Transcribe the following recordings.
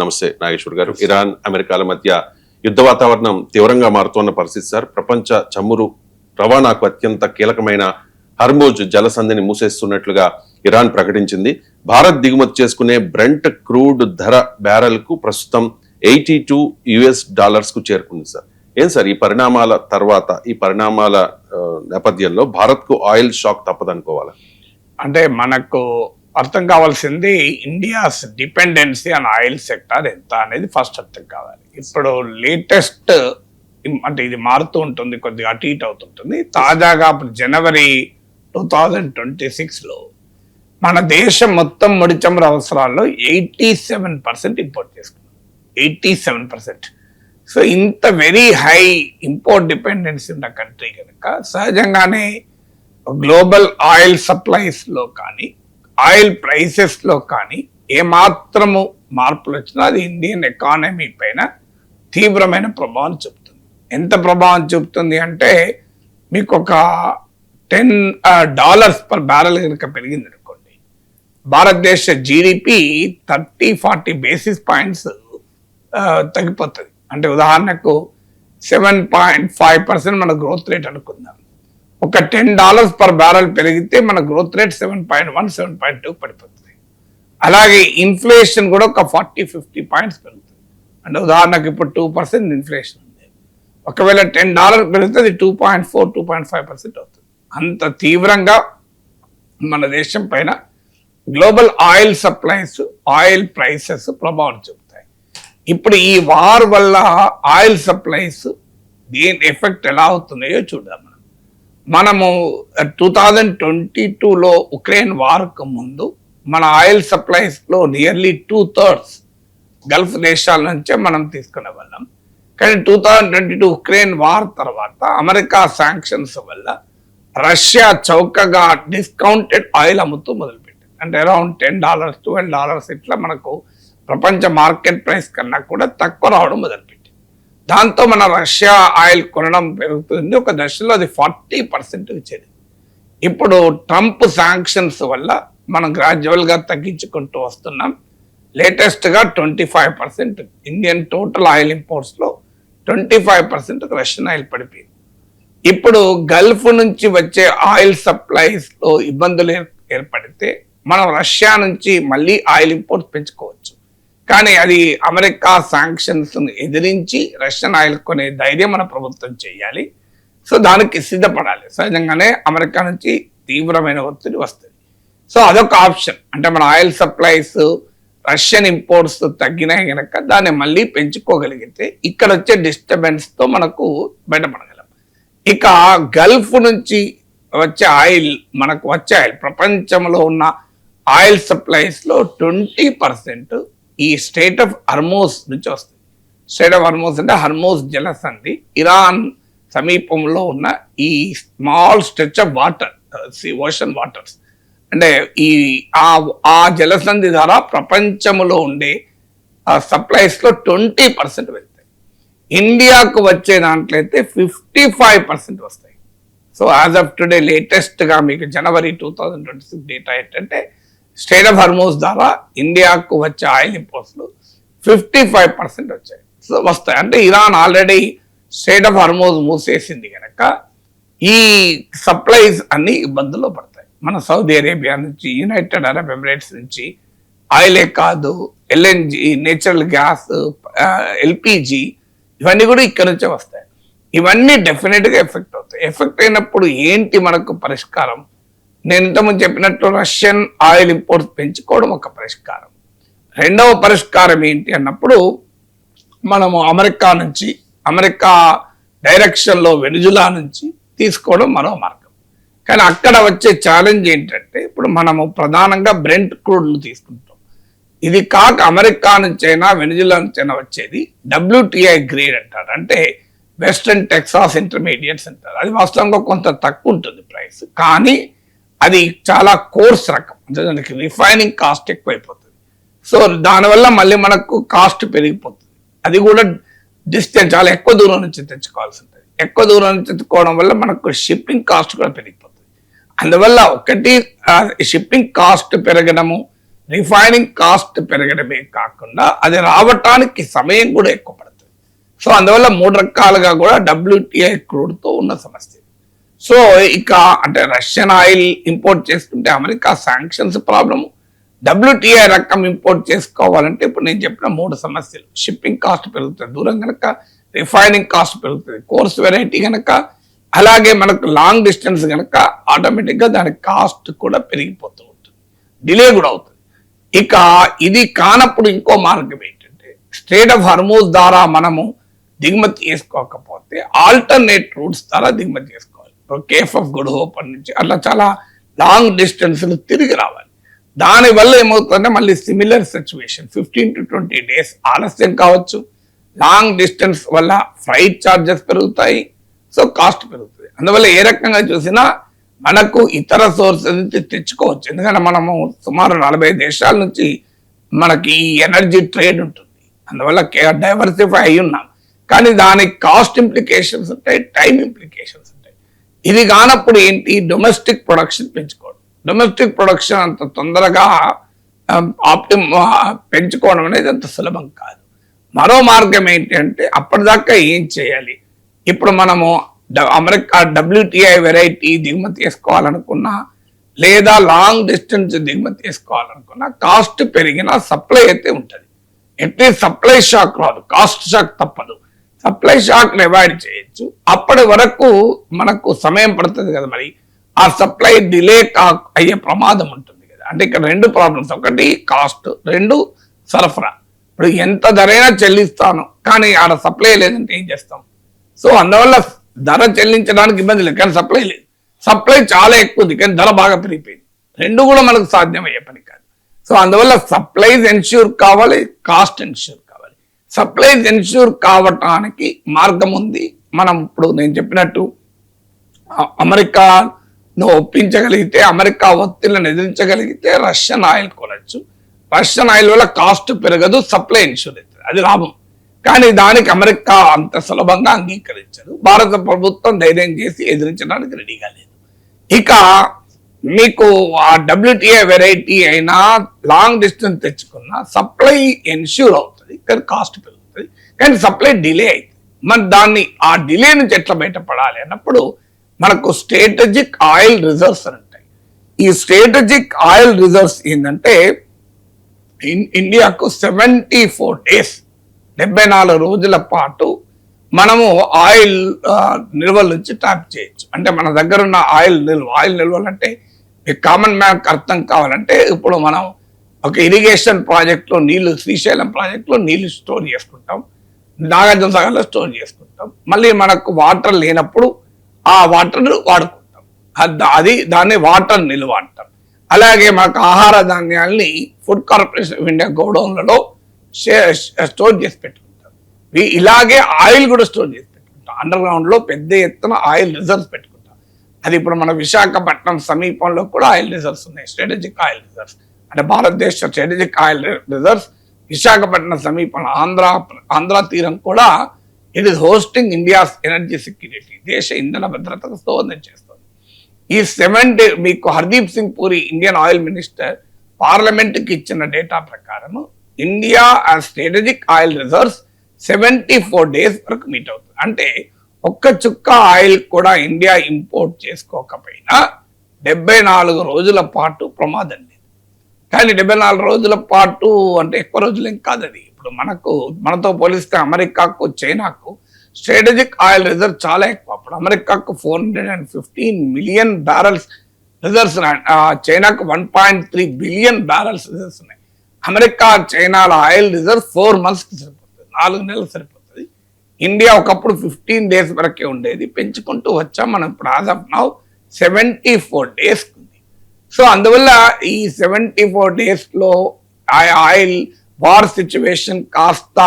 నమస్తే నాగేశ్వర్ గారు. ఇరాన్ అమెరికాల మధ్య యుద్ధ వాతావరణం తీవ్రంగా మారుతున్న పరిస్థితి సార్. ప్రపంచ చమురు రవాణాకు అత్యంత కీలకమైన హర్మూజ్ జలసంధిని మూసేస్తున్నట్లుగా ఇరాన్ ప్రకటించింది. భారత్ దిగుమతి చేసుకునే బ్రెంట్ క్రూడ్ ధర బ్యారెల్ కు ప్రస్తుతం $82 కు చేరుకుంది సార్. ఏం సార్ ఈ పరిణామాల తర్వాత, ఈ పరిణామాల నేపథ్యంలో భారత్ కు ఆయిల్ షాక్ తప్పదనుకోవాలా? అంటే మనకు అర్థం కావాల్సింది India's dependency on oil sector ఎంత అనేది ఫస్ట్ అర్థం కావాలి. ఇప్పుడు లేటెస్ట్ అంటే ఇది మారుతూ ఉంటుంది, కొద్దిగా అటు ఇటు అవుతుంటుంది. తాజాగా ఇప్పుడు జనవరి 2026లో మన దేశం మొత్తం ముడి చమురు అవసరాల్లో 87% ఇంపోర్ట్ చేసుకున్నాం. 87%. సో ఇంత వెరీ హై ఇంపోర్ట్ డిపెండెన్సీ ఉన్న కంట్రీ కనుక సహజంగానే గ్లోబల్ ఆయిల్ సప్లైస్లో కానీ ఆయిల్ ప్రైసెస్లో కానీ ఏమాత్రము మార్పులు వచ్చినా అది ఇండియన్ ఎకానమీ పైన తీవ్రమైన ప్రభావం చూపుతుంది. ఎంత ప్రభావం చూపుతుంది అంటే మీకు ఒక $10 పర్ బ్యారెల్ కనుక పెరిగింది అనుకోండి, భారతదేశ జీడిపి 30-40 బేసిస్ పాయింట్స్ తగ్గిపోతుంది. అంటే ఉదాహరణకు 7.5% మన గ్రోత్ రేట్ అనుకుందాం. ఒక $10 పర్ బ్యారెల్ పెరిగితే మన గ్రోత్ రేట్ 7.1-7.2 పడిపోతుంది. అలాగే ఇన్ఫ్లేషన్ కూడా ఒక 40-50 పాయింట్స్ పెరుగుతుంది. అంటే ఉదాహరణకు ఇప్పుడు 2% ఇన్ఫ్లేషన్ ఉంది. ఒకవేళ $10 పెరిగితే అది 2.4-2.5% అవుతుంది. అంత తీవ్రంగా మన దేశం పైన global oil supplies, oil prices ప్రభావం చూపుతాయి. ఇప్పుడు ఈ వార్ వల్ల ఆయిల్ సప్లైస్ దీని ఎఫెక్ట్ ఎలా అవుతున్నాయో చూద్దాం. మనము 2022లో ఉక్రెయిన్ వార్కు ముందు మన ఆయిల్ సప్లైస్లో నియర్లీ 2/3 గల్ఫ్ దేశాల నుంచే మనం తీసుకునే వాళ్ళం. కానీ 2022 ఉక్రెయిన్ వార్ తర్వాత అమెరికా శాంక్షన్స్ వల్ల రష్యా చౌకగా డిస్కౌంటెడ్ ఆయిల్ అమ్ముతూ మొదలుపెట్టింది. అంటే అరౌండ్ $10, $12 ఇట్లా మనకు ప్రపంచ మార్కెట్ ప్రైస్ కన్నా కూడా తక్కువ రావడం మొదలుపెట్టింది. దాంతో మన రష్యా ఆయిల్ కొనడం పెరుగుతుంది. ఒక దశలో అది 40% చేరింది. ఇప్పుడు ట్రంప్ శాంక్షన్స్ వల్ల మనం గ్రాడ్యువల్గా తగ్గించుకుంటూ వస్తున్నాం. లేటెస్ట్గా 25% ఇండియన్ టోటల్ ఆయిల్ ఇంపోర్ట్స్లో 25% రష్యన్ ఆయిల్ పడిపోయింది. ఇప్పుడు గల్ఫ్ నుంచి వచ్చే ఆయిల్ సప్లైస్లో ఇబ్బందులు ఏర్పడితే మనం రష్యా నుంచి మళ్ళీ ఆయిల్ ఇంపోర్ట్స్ పెంచుకోవచ్చు. కానీ అది అమెరికా శాంక్షన్స్ ఎదిరించి రష్యన్ ఆయిల్ కొనే ధైర్యం మన ప్రభుత్వం చేయాలి. సో దానికి సిద్ధపడాలి. సహజంగానే అమెరికా నుంచి తీవ్రమైన ఒత్తిడి వస్తుంది. సో అదొక ఆప్షన్. అంటే మన ఆయిల్ సప్లైస్ రష్యన్ ఇంపోర్ట్స్ తగ్గినాయి కనుక దాన్ని మళ్ళీ పెంచుకోగలిగితే ఇక్కడ వచ్చే డిస్టర్బెన్స్తో మనకు బయటపడగలం. ఇక గల్ఫ్ నుంచి వచ్చే ఆయిల్, మనకు వచ్చే ఆయిల్ ప్రపంచంలో ఉన్న ఆయిల్ సప్లైస్లో 20% ఈ స్టేట్ ఆఫ్ హర్మూజ్ నుంచి వస్తుంది. స్టేట్ ఆఫ్ హర్మూజ్ అంటే హర్మూజ్ జలసంధి, ఇరాన్ సమీపంలో ఉన్న ఈ small stretch of water, ocean waters. అంటే ఆ జలసంధి ద్వారా ప్రపంచంలో ఉండే సప్లైస్లో 20% వెళ్తాయి. ఇండియాకు వచ్చే దాంట్లో అయితే 55% వస్తాయి. సో యాజ్ ఆఫ్ టుడే లేటెస్ట్గా మీకు జనవరి 2026 డేటా ఏంటంటే స్టేట్ ఆఫ్ హర్మూజ్ ద్వారా ఇండియాకు వచ్చే ఆయిల్ ఇంపోర్ట్స్లో 55% వచ్చాయి. సో వస్తాయి. అంటే Iran already state of Hormuz మూసేసింది కనుక ఈ సప్లైస్ అన్ని ఇబ్బందుల్లో పడతాయి. మన సౌదీ అరేబియా నుంచి, యునైటెడ్ అరబ్ ఎమిరేట్స్ నుంచి ఆయిలే కాదు, ఎల్ఎన్జి, నేచురల్ గ్యాస్, ఎల్పిజి ఇవన్నీ కూడా ఇక్కడ నుంచే వస్తాయి. ఇవన్నీ డెఫినెట్గా ఎఫెక్ట్ అవుతాయి. ఎఫెక్ట్ అయినప్పుడు ఏంటి మనకు పరిష్కారం? నేను ఇంతకుముందు చెప్పినట్టు రష్యన్ ఆయిల్ ఇంపోర్ట్స్ పెంచుకోవడం ఒక పరిష్కారం. రెండవ పరిష్కారం ఏంటి అన్నప్పుడు మనము అమెరికా డైరెక్షన్లో వెనిజులా నుంచి తీసుకోవడం మరో మార్గం. కానీ అక్కడ వచ్చే ఛాలెంజ్ ఏంటంటే ఇప్పుడు మనము ప్రధానంగా బ్రెంట్ క్రూడ్ను తీసుకుంటాం. ఇది కాక అమెరికా నుంచైనా వెనిజులా నుంచైనా వచ్చేది WTI గ్రేడ్ అంటారు. అంటే వెస్టర్న్ టెక్సాస్ ఇంటర్మీడియట్స్ అంటారు. అది వాస్తవంగా కొంత తక్కువ ఉంటుంది ప్రైస్, కానీ అది చాలా కోర్స్ రకం. అంటే దానికి రిఫైనింగ్ కాస్ట్ ఎక్కువైపోతుంది. సో దానివల్ల మళ్ళీ మనకు కాస్ట్ పెరిగిపోతుంది. అది కూడా డిస్టెన్స్ చాలా ఎక్కువ దూరం నుంచి తెచ్చుకోవాల్సి ఉంటుంది. ఎక్కువ దూరం నుంచి తెచ్చుకోవడం వల్ల మనకు షిప్పింగ్ కాస్ట్ కూడా పెరిగిపోతుంది. అందువల్ల ఒకటి షిప్పింగ్ కాస్ట్ పెరగడము, రిఫైనింగ్ కాస్ట్ పెరగడమే కాకుండా అది రావటానికి సమయం కూడా ఎక్కువ పడుతుంది. సో అందువల్ల 3 రకాలుగా కూడా WTI క్రూడ్తో ఉన్న సమస్య. సో ఇక అంటే రష్యన్ ఆయిల్ ఇంపోర్ట్ చేసుకుంటే అమెరికా శాంక్షన్స్ ప్రాబ్లము, WTI రకం ఇంపోర్ట్ చేసుకోవాలంటే ఇప్పుడు నేను చెప్పిన 3 సమస్యలు. షిప్పింగ్ కాస్ట్ పెరుగుతుంది దూరం కనుక, రిఫైనింగ్ కాస్ట్ పెరుగుతుంది కోర్స్ వెరైటీ కనుక, అలాగే మనకు లాంగ్ డిస్టెన్స్ కనుక ఆటోమేటిక్గా దాని కాస్ట్ కూడా పెరిగిపోతూ ఉంటుంది, డిలే కూడా అవుతుంది. ఇక ఇది కానప్పుడు ఇంకో మార్గం ఏంటంటే స్ట్రెయిట్ ఆఫ్ హార్మూజ్ ద్వారా మనము దిగుమతి చేసుకోకపోతే ఆల్టర్నేట్ రూట్స్ ద్వారా దిగుమతి చేసుకోవాలి. కేఫ్ ఆఫ్ గుడ్ హోప్ నుంచి అట్లా చాలా లాంగ్ డిస్టెన్స్ తిరిగి రావాలి. దానివల్ల ఏమవుతుందంటే మళ్ళీ సిమిలర్ సిచ్యువేషన్ 15 to 20 days ఆలస్యం కావచ్చు. లాంగ్ డిస్టెన్స్ వల్ల ఫ్లైట్ ఛార్జెస్ పెరుగుతాయి, సో కాస్ట్ పెరుగుతుంది. అందువల్ల ఏ రకంగా చూసినా మనకు ఇతర సోర్సెస్ నుంచి తెచ్చుకోవచ్చు. ఎందుకంటే మనము సుమారు 40 దేశాల నుంచి మనకి ఈ ఎనర్జీ ట్రేడ్ ఉంటుంది, అందువల్ల డైవర్సిఫై అయి ఉన్నాం. కానీ దానికి కాస్ట్ ఇంప్లికేషన్స్ ఉంటాయి, టైం ఇంప్లికేషన్స్ ఉంటాయి. ఇది కానప్పుడు ఏంటి, డొమెస్టిక్ ప్రొడక్షన్ పెంచుకోవడం. డొమెస్టిక్ ప్రొడక్షన్ అంత తొందరగా పెంచుకోవడం అనేది అంత సులభం కాదు. మరో మార్గం ఏంటి అంటే అప్పటిదాకా ఏం చేయాలి, ఇప్పుడు మనము అమెరికా WTI వెరైటీ దిగుమతి చేసుకోవాలనుకున్నా లేదా లాంగ్ డిస్టెన్స్ దిగుమతి చేసుకోవాలనుకున్నా కాస్ట్ పెరిగినా సప్లై అయితే ఉంటుంది. ఎట్లీస్ట్ సప్లై షాక్ రాదు, కాస్ట్ షాక్ తప్పదు. సప్లై షాక్ అవాయిడ్ చేయొచ్చు. అప్పటి వరకు మనకు సమయం పడుతుంది కదా, మరి ఆ సప్లై డిలే అయ్యే ప్రమాదం ఉంటుంది కదా. అంటే ఇక్కడ 2 ప్రాబ్లమ్స్, ఒకటి కాస్ట్, 2 సరఫరా. ఇప్పుడు ఎంత ధరైనా చెల్లిస్తాను కానీ ఆడ సప్లై లేదంటే ఏం చేస్తాం? సో అందువల్ల ధర చెల్లించడానికి ఇబ్బంది లేదు కానీ సప్లై లేదు. సప్లై చాలా ఎక్కువ ఉంది కానీ ధర బాగా పెరిగిపోయింది. 2 కూడా మనకు సాధ్యమయ్యే పని కాదు. సో అందువల్ల సప్లైస్ ఎన్ష్యూర్ కావాలి, కాస్ట్ ఎన్ష్యూర్ కావాలి. సప్లైస్ ఎన్ష్యూర్ కావటానికి మార్గం ఉంది. మనం ఇప్పుడు నేను చెప్పినట్టు అమెరికాను ఒప్పించగలిగితే, అమెరికా ఒత్తిళ్లను ఎదిరించగలిగితే రష్యన్ ఆయిల్ కొనచ్చు. రష్యన్ ఆయిల్ వల్ల కాస్ట్ పెరగదు, సప్లై ఎన్ష్యూర్ అవుతుంది, అది లాభం. కానీ దానికి అమెరికా అంత సులభంగా అంగీకరించదు. భారత ప్రభుత్వం ధైర్యం చేసి ఎదిరించడానికి రెడీగా లేదు. ఇక మీకు ఆ WTI వెరైటీ అయినా లాంగ్ డిస్టెన్స్ తెచ్చుకున్నా సప్లై ఎన్ష్యూర్ అవుతుంది కానీ కాస్ట్ పెరుగుతుంది, కానీ సప్లై డిలే అవుతుంది. మరి దాన్ని ఆ డిలే నుంచి ఎట్లా బయటపడాలి అన్నప్పుడు మనకు స్ట్రాటజిక్ ఆయిల్ రిజర్వ్స్ అని ఉంటాయి. ఈ స్ట్రాటజిక్ ఆయిల్ రిజర్వ్స్ ఏంటంటే ఇండియాకు 74 days 74 రోజుల పాటు మనము ఆయిల్ నిల్వల నుంచి ట్యాప్ చేయొచ్చు. అంటే మన దగ్గర ఉన్న ఆయిల్ నిల్వలు అంటే కామన్ మ్యాన్కి అర్థం కావాలంటే ఇప్పుడు మనం ఒక ఇరిగేషన్ ప్రాజెక్ట్లో నీళ్లు, శ్రీశైలం ప్రాజెక్ట్లో నీళ్లు స్టోర్ చేసుకుంటాం, నాగార్జున సాగర్లో స్టోర్ చేసుకుంటాం. మళ్ళీ మనకు వాటర్ లేనప్పుడు ఆ వాటర్ వాడుకుంటాం, దాన్ని వాటర్ నిల్వ అంటాం. అలాగే మనకు ఆహార ధాన్యాల్ని ఫుడ్ కార్పొరేషన్ ఆఫ్ ఇండియా గోడౌన్లలో స్టోర్ చేసి పెట్టుకుంటాం. ఇలాగే ఆయిల్ కూడా స్టోర్ చేసి పెట్టుకుంటాం. అండర్ గ్రౌండ్ లో పెద్ద ఎత్తున ఆయిల్ రిజర్వ్స్ పెట్టుకుంటాం. అది ఇప్పుడు మన విశాఖపట్నం సమీపంలో కూడా ఆయిల్ రిజర్వ్స్ ఉన్నాయి, స్ట్రాటజిక్ ఆయిల్ రిజర్వ్స్. అంటే భారతదేశ స్ట్రాటజిక్ ఆయిల్ రిజర్వ్స్ విశాఖపట్నం సమీపంలో ఆంధ్ర తీరం కూడా it is hosting India's energy security, దేశ ఇంధన భద్రతకు దోహదం చేస్తుంది. ఈ 7 days మీకు Hardeep Singh puri Indian oil minister పార్లమెంట్కి ఇచ్చిన డేటా ప్రకారం India strategic oil reserves 74 days వరకు మీట్ అవుతుంది. అంటే ఒక్క చుక్క ఆయిల్ కూడా ఇండియా ఇంపోర్ట్ చేసుకోకపోయినా 74 రోజుల పాటు ప్రమాదం లేదు. కానీ 74 రోజుల పాటు అంటే ఎక్కువ రోజులు ఏం కాదు. అది ఇప్పుడు మనతో పోలిస్తే అమెరికాకు, చైనాకు స్ట్రాటజిక్ ఆయిల్ రిజర్వ్ చాలా ఎక్కువ. అప్పుడు అమెరికాకు 415 million barrels రిజర్వ్స్, చైనాకు 1.3 billion barrels రిజర్వ్స్ ఉన్నాయి. అమెరికా, చైనాల ఆయిల్ రిజర్వ్ 4 monthsకి సరిపోతుంది, 4 నెలలు సరిపోతుంది. ఇండియా ఒకప్పుడు 15 days వరకే ఉండేది, పెంచుకుంటూ వచ్చాం. మనం ఇప్పుడు యాజ్ ఆఫ్ నౌ 74 days ఉంది. సో అందువల్ల ఈ 74 daysలో ఆయిల్ వార్ సిచ్యువేషన్ కాస్త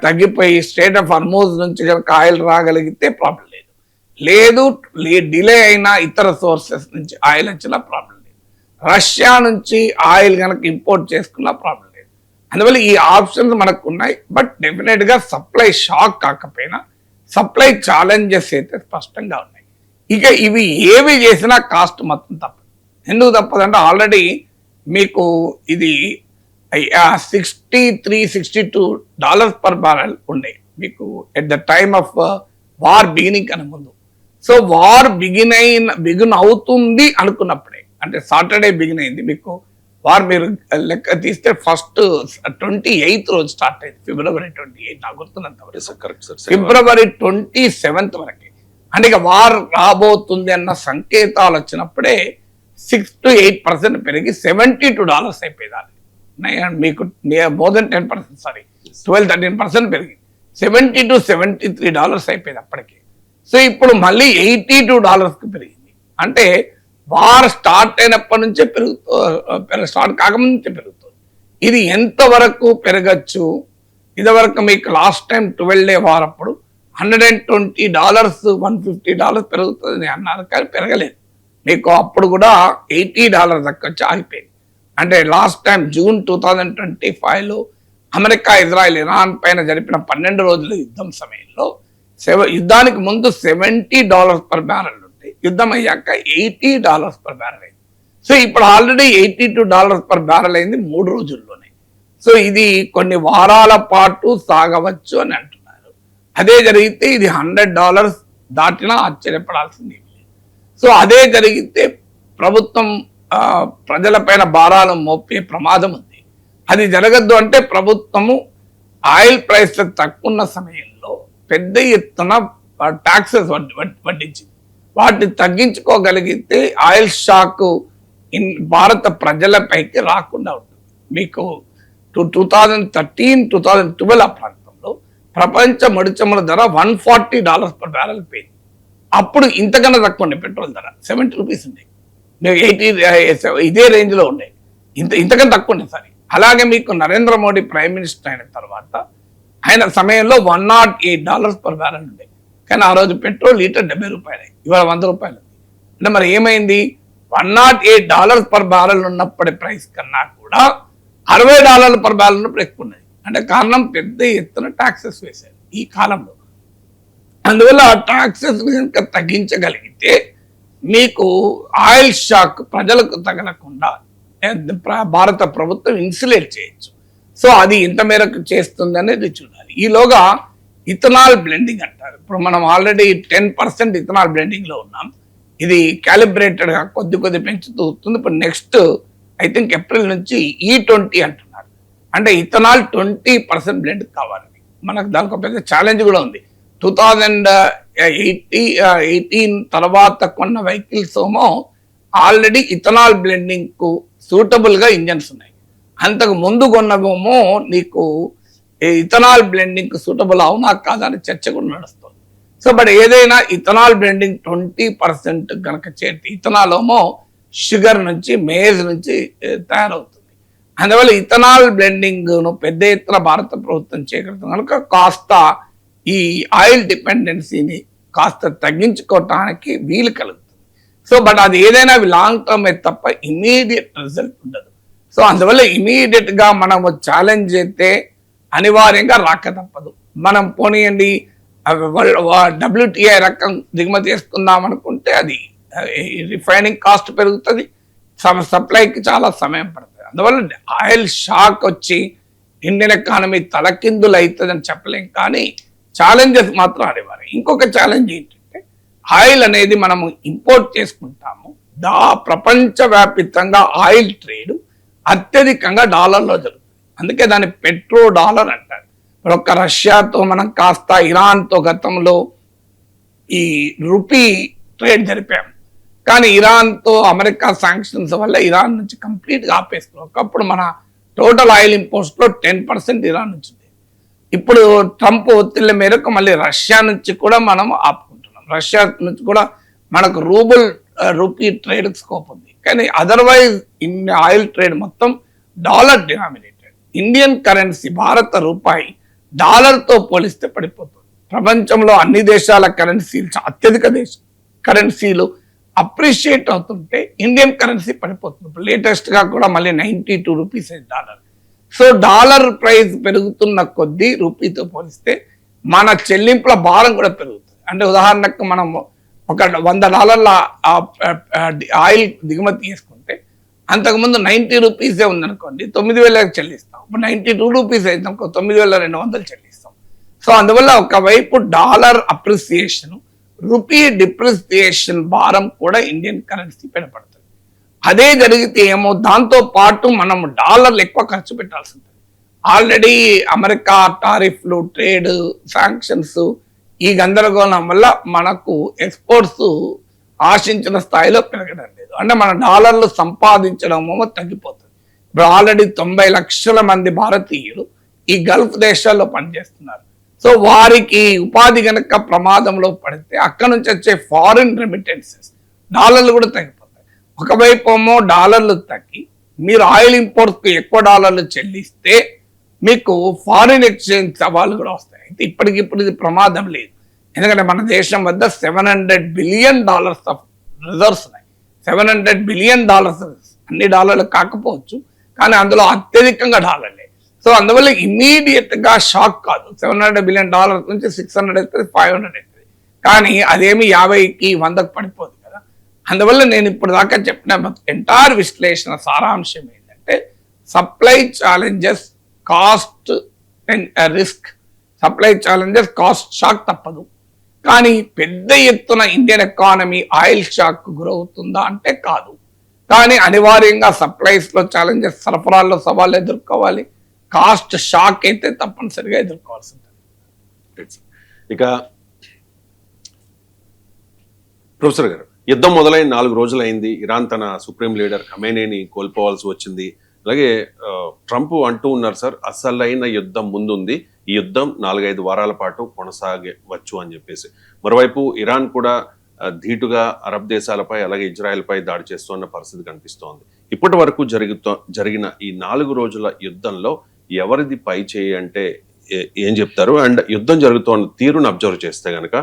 తగ్గిపోయి స్ట్రెయిట్ ఆఫ్ హార్మూజ్ నుంచి కనుక ఆయిల్ రాగలిగితే ప్రాబ్లం లేదు. డిలే అయినా ఇతర సోర్సెస్ నుంచి ఆయిల్ వచ్చినా ప్రాబ్లం లేదు. రష్యా నుంచి ఆయిల్ కనుక ఇంపోర్ట్ చేసుకున్నా ప్రాబ్లం లేదు. అందువల్ల ఈ ఆప్షన్స్ మనకు ఉన్నాయి. బట్ డెఫినెట్ గా సప్లై షాక్ కాకపోయినా సప్లై ఛాలెంజెస్ అయితే స్పష్టంగా ఉన్నాయి. ఇక ఇవి ఏవి చేసినా కాస్ట్ మొత్తం తప్పదు. ఎందుకు తప్పదంటే ఆల్రెడీ మీకు ఇది $63-62 పర్ బ్యారెల్ ఉండే మీకు at the time of war beginning కన్నా ముందు. సో వార్ బిగిన్ అవుతుంది అనుకున్నప్పుడే, అంటే సాటర్డే బిగిన్ అయింది మీకు వార్. మీరు లెక్క తీస్తే ఫస్ట్ 28th రోజు స్టార్ట్ అయింది, February 28 నాకు గుర్తున్నంత వరకు. February 27th వరకే, అంటే ఇక వార్ రాబోతుంది అన్న సంకేతాలు వచ్చినప్పుడే 6 to 8% పెరిగి $72 అయిపోయింది. మీకు మోర్ దెన్ 10%, సారీ 12-13% పెరిగింది. $70 to $73 అయిపోయింది అప్పటికి. సో ఇప్పుడు మళ్ళీ $82కి పెరిగింది. అంటే వార్ స్టార్ట్ అయినప్పటి నుంచే స్టార్ట్ కాకముందు నుంచే పెరుగుతుంది. ఇది ఎంతవరకు పెరగచ్చు? ఇదివరకు మీకు లాస్ట్ టైం 12-day వార్ అప్పుడు $120, $150 పెరుగుతుంది అన్నారు, కానీ పెరగలేదు. మీకు అప్పుడు కూడా $80 దాకా వచ్చి ఆగిపోయింది. అంటే లాస్ట్ టైం జూన్ 2025లో అమెరికా, ఇజ్రాయెల్, ఇరాన్ పైన జరిపిన 12 రోజుల యుద్ధం సమయంలో యుద్ధానికి ముందు $70 పర్ బ్యారెల్ ఉంటే యుద్ధం అయ్యాక $80 పర్ బ్యారెల్ అయింది. సో ఇప్పుడు ఆల్రెడీ $82 పర్ బ్యారెల్ అయింది 3 రోజుల్లోనే. సో ఇది కొన్ని వారాల పాటు సాగవచ్చు అని అంటున్నారు. అదే జరిగితే ఇది $100 దాటినా ఆశ్చర్యపడాల్సింది ఏమి లేదు. సో అదే జరిగితే ప్రభుత్వం ప్రజలపైన భారాలు మోపే ప్రమాదం ఉంది. అది జరగద్దు అంటే ప్రభుత్వము ఆయిల్ ప్రైస్ తక్కువ ఉన్న సమయంలో పెద్ద ఎత్తున ట్యాక్సెస్ వడ్డించింది. వాటిని తగ్గించుకోగలిగితే ఆయిల్ షాక్ భారత ప్రజలపైకి రాకుండా ఉంటుంది. మీకు 2013-2012 ఆ ప్రాంతంలో ప్రపంచ ముడిచముల ధర $140 పర్ బ్యారెల్ పోయింది. అప్పుడు ఇంతకన్నా తక్కువ ఉండే పెట్రోల్ ధర ₹70 ఉండే, 80 ఇదే రేంజ్ లో ఉండే, ఇంతకన్నా తక్కువ ఉండే. సారీ, అలాగే మీకు నరేంద్ర మోడీ ప్రైమ్ మినిస్టర్ అయిన తర్వాత ఆయన సమయంలో $108 పర్ బ్యారెల్ ఉండే, కానీ ఆ రోజు పెట్రోల్ లీటర్ ₹70, ఇవాళ ₹100 ఉంది. అంటే మరి ఏమైంది? $108 పర్ బ్యారెల్ ఉన్నప్పటి ప్రైస్ కన్నా కూడా $60 పర్ బ్యారెల్ ఉన్నప్పుడు ఎక్కువ ఉన్నది. అంటే కారణం పెద్ద ఎత్తున ట్యాక్సెస్ వేశారు ఈ కాలంలో. అందువల్ల ఆ ట్యాక్సెస్ కనుక తగ్గించగలిగితే మీకు ఆయిల్ షాక్ ప్రజలకు తగలకుండా భారత ప్రభుత్వం ఇన్సులేట్ చేయొచ్చు. సో అది ఎంత మేరకు చేస్తుంది అనేది చూడాలి. ఈలోగా ఇథనాల్ బ్లెండింగ్ అంటారు. ఇప్పుడు మనం ఆల్రెడీ 10% ఇథనాల్ బ్లెండింగ్ లో ఉన్నాం. ఇది క్యాలిబ్రేటెడ్ గా కొద్ది పెంచుతూ వస్తుంది. ఇప్పుడు నెక్స్ట్ ఐ థింక్ ఏప్రిల్ నుంచి E20 అంటున్నారు. అంటే ఇథనాల్ 20% బ్లెండ్ కావాలని. మనకు దానికి ఒక పెద్ద ఛాలెంజ్ కూడా ఉంది. 2018 తర్వాత కొన్న వెహికల్స్ ఏమో ఆల్రెడీ ఇథనాల్ బ్లెండింగ్ కు సూటబుల్ గా ఇంజన్స్ ఉన్నాయి. అంతకు ముందు కొన్నవేమో నీకు ఇథనాల్ బ్లెండింగ్ కు సూటబుల్ అవునా కాదా అని చర్చ కూడా నడుస్తుంది. సో బట్ ఏదైనా ఇథనాల్ బ్లెండింగ్ 20% కనుక చేస్తే, ఇథనాల్ ఏమో షుగర్ నుంచి, మేజ్ నుంచి తయారవుతుంది. అందువల్ల ఇథనాల్ బ్లెండింగ్ ను పెద్ద ఎత్తున భారత ప్రభుత్వం చేయగలుగుతుంది కనుక కాస్త ఈ ఆయిల్ డిపెండెన్సీని కాస్త తగ్గించుకోవటానికి వీలు కలుగుతుంది. సో బట్ అది ఏదైనా లాంగ్ టర్మ్ తప్ప ఇమీడియట్ రిజల్ట్ ఉండదు. సో అందువల్ల ఇమీడియట్ గా మనం ఛాలెంజ్ అయితే అనివార్యంగా రాక తప్పదు. మనం పోనీయండి WTI రకం దిగుమతి చేసుకుందాం అనుకుంటే అది రిఫైనింగ్ కాస్ట్ పెరుగుతుంది, సప్లైకి చాలా సమయం పడుతుంది. అందువల్ల ఆయిల్ షాక్ వచ్చి ఇండియన్ ఎకానమీ తలకిందులు అవుతుందని చెప్పలేం, కానీ ఛాలెంజెస్ మాత్రం అనివార్యం. ఇంకొక ఛాలెంజ్ ఏంటంటే ఆయిల్ అనేది మనము ఇంపోర్ట్ చేసుకుంటాము. ప్రపంచవ్యాప్తంగా ఆయిల్ ట్రేడ్ అత్యధికంగా డాలర్లో జరుగుతుంది. అందుకే దాన్ని పెట్రో డాలర్ అంటారు. ఒక్క రష్యాతో మనం కాస్త, ఇరాన్తో గతంలో ఈ రూపీ ట్రేడ్ జరిపాము, కానీ ఇరాన్తో అమెరికా శాంక్షన్స్ వల్ల ఇరాన్ నుంచి కంప్లీట్గా ఆపేస్తున్నాం. ఒకప్పుడు మన టోటల్ ఆయిల్ ఇంపోర్ట్స్ లో 10% ఇరాన్ నుంచి ఉంది. ఇప్పుడు ట్రంప్ ఒత్తిళ్ల మేరకు మళ్ళీ రష్యా నుంచి కూడా మనం ఆపుకుంటున్నాం. రష్యా నుంచి కూడా మనకు రూపీ ట్రేడ్ స్కోప్ ఉంది, కానీ అదర్వైజ్ ఆయిల్ ట్రేడ్ మొత్తం డాలర్ డినామినేటెడ్. ఇండియన్ కరెన్సీ, భారత రూపాయి డాలర్తో పోలిస్తే పడిపోతుంది. ప్రపంచంలో అన్ని దేశాల కరెన్సీలు, అత్యధిక కరెన్సీలు అప్రిషియేట్ అవుతుంటే ఇండియన్ కరెన్సీ పడిపోతుంది. ఇప్పుడు లేటెస్ట్ గా కూడా మళ్ళీ ₹92 డాలర్. సో డాలర్ ప్రైస్ పెరుగుతున్న కొద్దీ రూపీతో పోలిస్తే మన చెల్లింపుల భారం కూడా పెరుగుతుంది. అంటే ఉదాహరణకు మనం ఒక $100 ఆయిల్ దిగుమతి చేసుకుంటే అంతకుముందు 90 రూపీసే ఉందనుకోండి 9,000 చెల్లిస్తాం. ఇప్పుడు 92 రూపీస్ అయితే అనుకో 9,200 చెల్లిస్తాం. సో అందువల్ల ఒకవైపు డాలర్ అప్రిసియేషన్, రూపీ డిప్రిసియేషన్ భారం కూడా ఇండియన్ కరెన్సీ పైన పడుతుంది. అదే జరిగితే ఏమో దాంతో పాటు మనం డాలర్లు ఎక్కువ ఖర్చు పెట్టాల్సి ఉంటుంది. ఆల్రెడీ అమెరికా టారిఫ్లు, ట్రేడ్ శాంక్షన్స్, ఈ గందరగోళం వల్ల మనకు ఎక్స్పోర్ట్స్ ఆశించిన స్థాయిలో పెరగడం లేదు. అంటే మన డాలర్లు సంపాదించడం తగ్గిపోతుంది. ఇప్పుడు ఆల్రెడీ 90 లక్షల మంది భారతీయులు ఈ గల్ఫ్ దేశాల్లో పనిచేస్తున్నారు. సో వారికి ఉపాధి గనక ప్రమాదంలో పడితే అక్కడ నుంచి వచ్చే ఫారిన్ రెమిటెన్సెస్ డాలర్లు కూడా తగ్గిపోతాయి. ఒకవైపు ఏమో డాలర్లు తగ్గి మీరు ఆయిల్ ఇంపోర్ట్స్కి ఎక్కువ డాలర్లు చెల్లిస్తే మీకు ఫారిన్ ఎక్స్చేంజ్ సవాళ్ళు కూడా వస్తాయి. అయితే ఇప్పటికిప్పుడు ఇది ప్రమాదం లేదు. ఎందుకంటే మన దేశం వద్ద $700 బిలియన్ ఆఫ్ రిజర్వ్స్ ఉన్నాయి. $700 బిలియన్ అన్ని డాలర్లు కాకపోవచ్చు, కానీ అందులో అత్యధికంగా డాలర్లే. సో అందువల్ల ఇమీడియట్ గా షాక్ కాదు. $700 బిలియన్ నుంచి 600 అవుతుంది, 500 అవుతుంది. కానీ అదేమి 50కి 100కి పడిపోదు కదా. అందువల్ల నేను ఇప్పుడు దాకా చెప్పిన ఎంటైర్ విశ్లేషణ సారాంశం ఏంటంటే supply challenges, cost risk. Supply challenges, cost shock తప్పదు. కానీ పెద్ద ఎత్తున ఇండియన్ ఎకానమీ ఆయిల్ షాక్ గురవుతుందా అంటే కాదు. కానీ అనివార్యంగా సప్లైస్ లో ఛాలెంజెస్, సరఫరాల్లో సవాళ్ళు ఎదుర్కోవాలి. కాస్ట్ షాక్ అయితే తప్పనిసరిగా ఎదుర్కోవాల్సి ఉంటుంది. ఇక ప్రొఫెసర్ గారు, యుద్ధం మొదలైన 4 రోజులైంది. ఇరాన్ తన సుప్రీం లీడర్ ఖమేనీని కోల్పోవాల్సి వచ్చింది. అలాగే ట్రంప్ అంటూ ఉన్నారు, సార్ అసలైన యుద్ధం ముందుంది, ఈ యుద్ధం 4-5 వారాల పాటు కొనసాగవచ్చు అని చెప్పేసి. మరోవైపు ఇరాన్ కూడా ధీటుగా అరబ్ దేశాలపై అలాగే ఇజ్రాయెల్పై దాడి చేస్తున్న పరిస్థితి కనిపిస్తోంది. ఇప్పటి వరకు జరిగిన ఈ 4 రోజుల యుద్ధంలో ఎవరిది పై చేయి అంటే ఏం చెప్తారు? అండ్ యుద్ధం జరుగుతున్న తీరును అబ్జర్వ్ చేస్తే గనక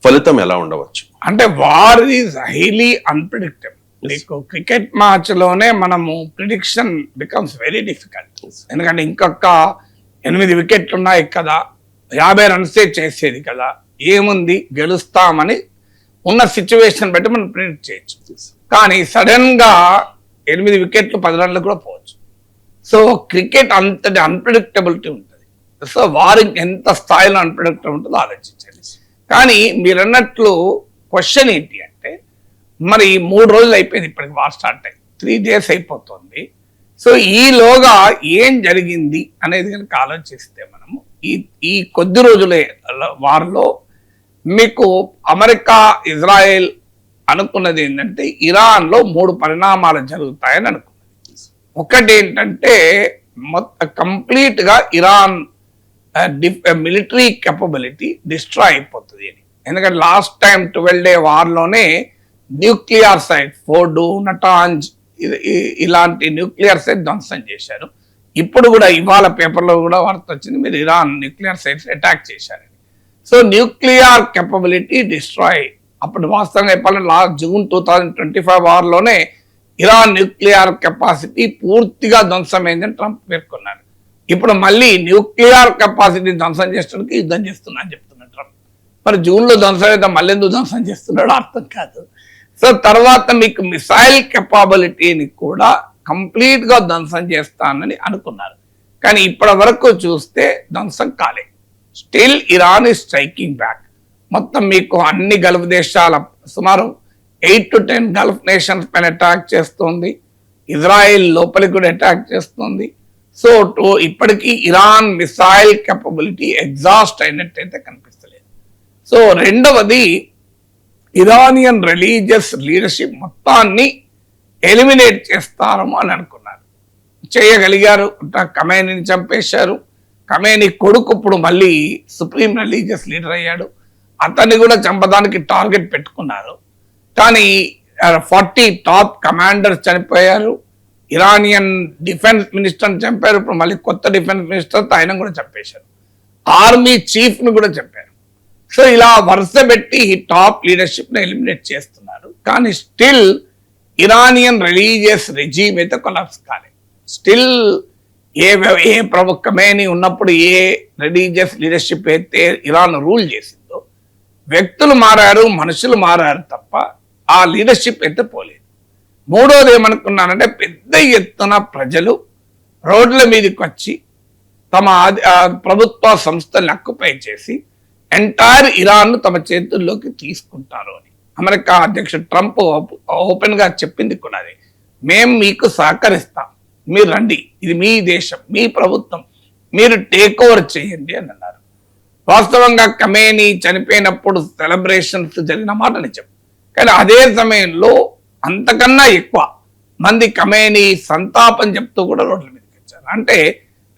ఫలితం ఎలా ఉండవచ్చు? అంటే వార్ ఈజ్ హైలీ అన్ప్రిడిక్టబుల్. మీకు క్రికెట్ మ్యాచ్ లోనే మనము ప్రిడిక్షన్ బికమ్స్ వెరీ డిఫికల్ట్. ఎందుకంటే ఇంకొక 8 వికెట్లు ఉన్నాయి కదా, 50 రన్సే చేసేది కదా, ఏముంది గెలుస్తామని ఉన్న సిచ్యువేషన్ బట్టి మనం ప్రిడిక్ట్ చేయొచ్చు. కానీ సడన్ గా 8 వికెట్లు 10 రన్లు కూడా పోవచ్చు. సో క్రికెట్ అంతటి అన్ప్రిడిక్టబిలిటీ ఉంటుంది. సో వారు ఎంత స్థాయిలో అన్ప్రిడిక్టబుల్ ఉంటుందో ఆలోచించండి. కానీ మీరు అన్నట్లు క్వశ్చన్ ఏంటి అంటే, మరి 3 రోజులు అయిపోయింది, ఇప్పటికి వార్ స్టార్ట్ అయ్యి 3 days అయిపోతుంది. సో ఈలోగా ఏం జరిగింది అనేది కనుక ఆలోచిస్తే మనము ఈ కొద్ది రోజులే వారిలో మీకు అమెరికా, ఇజ్రాయెల్ అనుకున్నది ఏంటంటే ఇరాన్లో 3 పరిణామాలు జరుగుతాయని అనుకున్నది. ఒకటి ఏంటంటే కంప్లీట్ గా ఇరాన్ మిలిటరీ కెపబిలిటీ డిస్ట్రాయ్ అయిపోతుంది అని. ఎందుకంటే లాస్ట్ టైం 12 day వార్లోనే న్యూక్లియర్ సైట్ ఫోర్డు, నటాంజ్ ఇలాంటి న్యూక్లియర్ సైట్ ధ్వంసం చేశారు. ఇప్పుడు కూడా ఇవాళ పేపర్లో కూడా వార్త వచ్చింది, మీరు ఇరాన్ న్యూక్లియర్ సైట్స్ అటాక్ చేశారని. So nuclear capability destroy. అప్పుడు వాస్తవంగా చెప్పాలంటే జూన్ 2025 వార్లోనే ఇరాన్ న్యూక్లియర్ కెపాసిటీ పూర్తిగా ధ్వంసమైందని ట్రంప్ పేర్కొన్నారు. ఇప్పుడు మళ్ళీ న్యూక్లియర్ కెపాసిటీ ధ్వంసం చేసడానికి యుద్ధం చేస్తున్నా అని చెప్తున్నాడు ట్రంప్. మరి జూన్లో ధ్వంసం అయితే మళ్ళీ ఎందుకు ధ్వంసం చేస్తున్నాడో అర్థం కాదు. సో తర్వాత మీకు మిసైల్ కెపాబిలిటీని కూడా కంప్లీట్ గా ధ్వంసం చేస్తానని అనుకున్నారు. కానీ ఇప్పటి వరకు చూస్తే ధ్వంసం కాలే. Still Iran is striking back. మొత్తం మీకు అన్ని గల్ఫ్ దేశాల సుమారు 8 to 10 గల్ఫ్ నేషన్స్ పైన అటాక్ చేస్తుంది. ఇజ్రాయెల్ లోపలికి కూడా అటాక్ చేస్తుంది. సో ఇప్పటికీ ఇరాన్ మిసైల్ కెపబిలిటీ ఎగ్జాస్ట్ అయినట్టయితే కనిపిస్తలేదు. సో రెండవది, ఇరానియన్ రిలీజియస్ లీడర్షిప్ మొత్తాన్ని ఎలిమినేట్ చేస్తారము అని అనుకున్నారు. చేయగలిగారు. ఖమేనీని చంపేశారు. ఖమేనీ కొడుకు ఇప్పుడు మళ్ళీ సుప్రీం రిలీజియస్ లీడర్ అయ్యాడు. అతన్ని కూడా చంపడానికి టార్గెట్ పెట్టుకున్నారు. కానీ 40 టాప్ కమాండర్స్ చనిపోయారు. ఇరానియన్ డిఫెన్స్ మినిస్టర్ని చంపారు. ఇప్పుడు మళ్ళీ కొత్త డిఫెన్స్ మినిస్టర్ ఆయన కూడా చంపేశారు. ఆర్మీ చీఫ్ ను కూడా చంపారు. సో ఇలా వరుస పెట్టి టాప్ లీడర్షిప్ ని ఎలిమినేట్ చేస్తున్నారు. కానీ స్టిల్ ఇరానియన్ రిలీజియస్ రెజీమ్ అయితే కొలాప్స్ కాలేదు. స్టిల్ ఏ ప్రముఖమేని ఉన్నప్పుడు ఏ రిలీజియస్ లీడర్షిప్ అయితే ఇరాన్ రూల్ చేసిందో, వ్యక్తులు మారారు, మనుషులు మారారు తప్ప ఆ లీడర్షిప్ అయితే పోలేదు. మూడోది ఏమనుకున్నానంటే పెద్ద ఎత్తున ప్రజలు రోడ్ల మీదకి వచ్చి తమ ప్రభుత్వ సంస్థల్ని అక్కుపై చేసి ఎంటైర్ ఇరాన్ తమ చేతుల్లోకి తీసుకుంటారు అని అమెరికా అధ్యక్షుడు ట్రంప్ ఓపెన్ గా చెప్పింది కూడా అది. మేము మీకు సహకరిస్తాం, మీరు రండి, ఇది మీ దేశం, మీ ప్రభుత్వం, మీరు టేక్ ఓవర్ చేయండి అని అన్నారు. వాస్తవంగా ఖమేనీ చనిపోయినప్పుడు సెలబ్రేషన్స్ జరిగిన మాట నిజం. కానీ అదే సమయంలో అంతకన్నా ఎక్కువ మంది ఖమేనీ సంతాపం చెప్తూ కూడా రోడ్ల మీదకి వచ్చారు. అంటే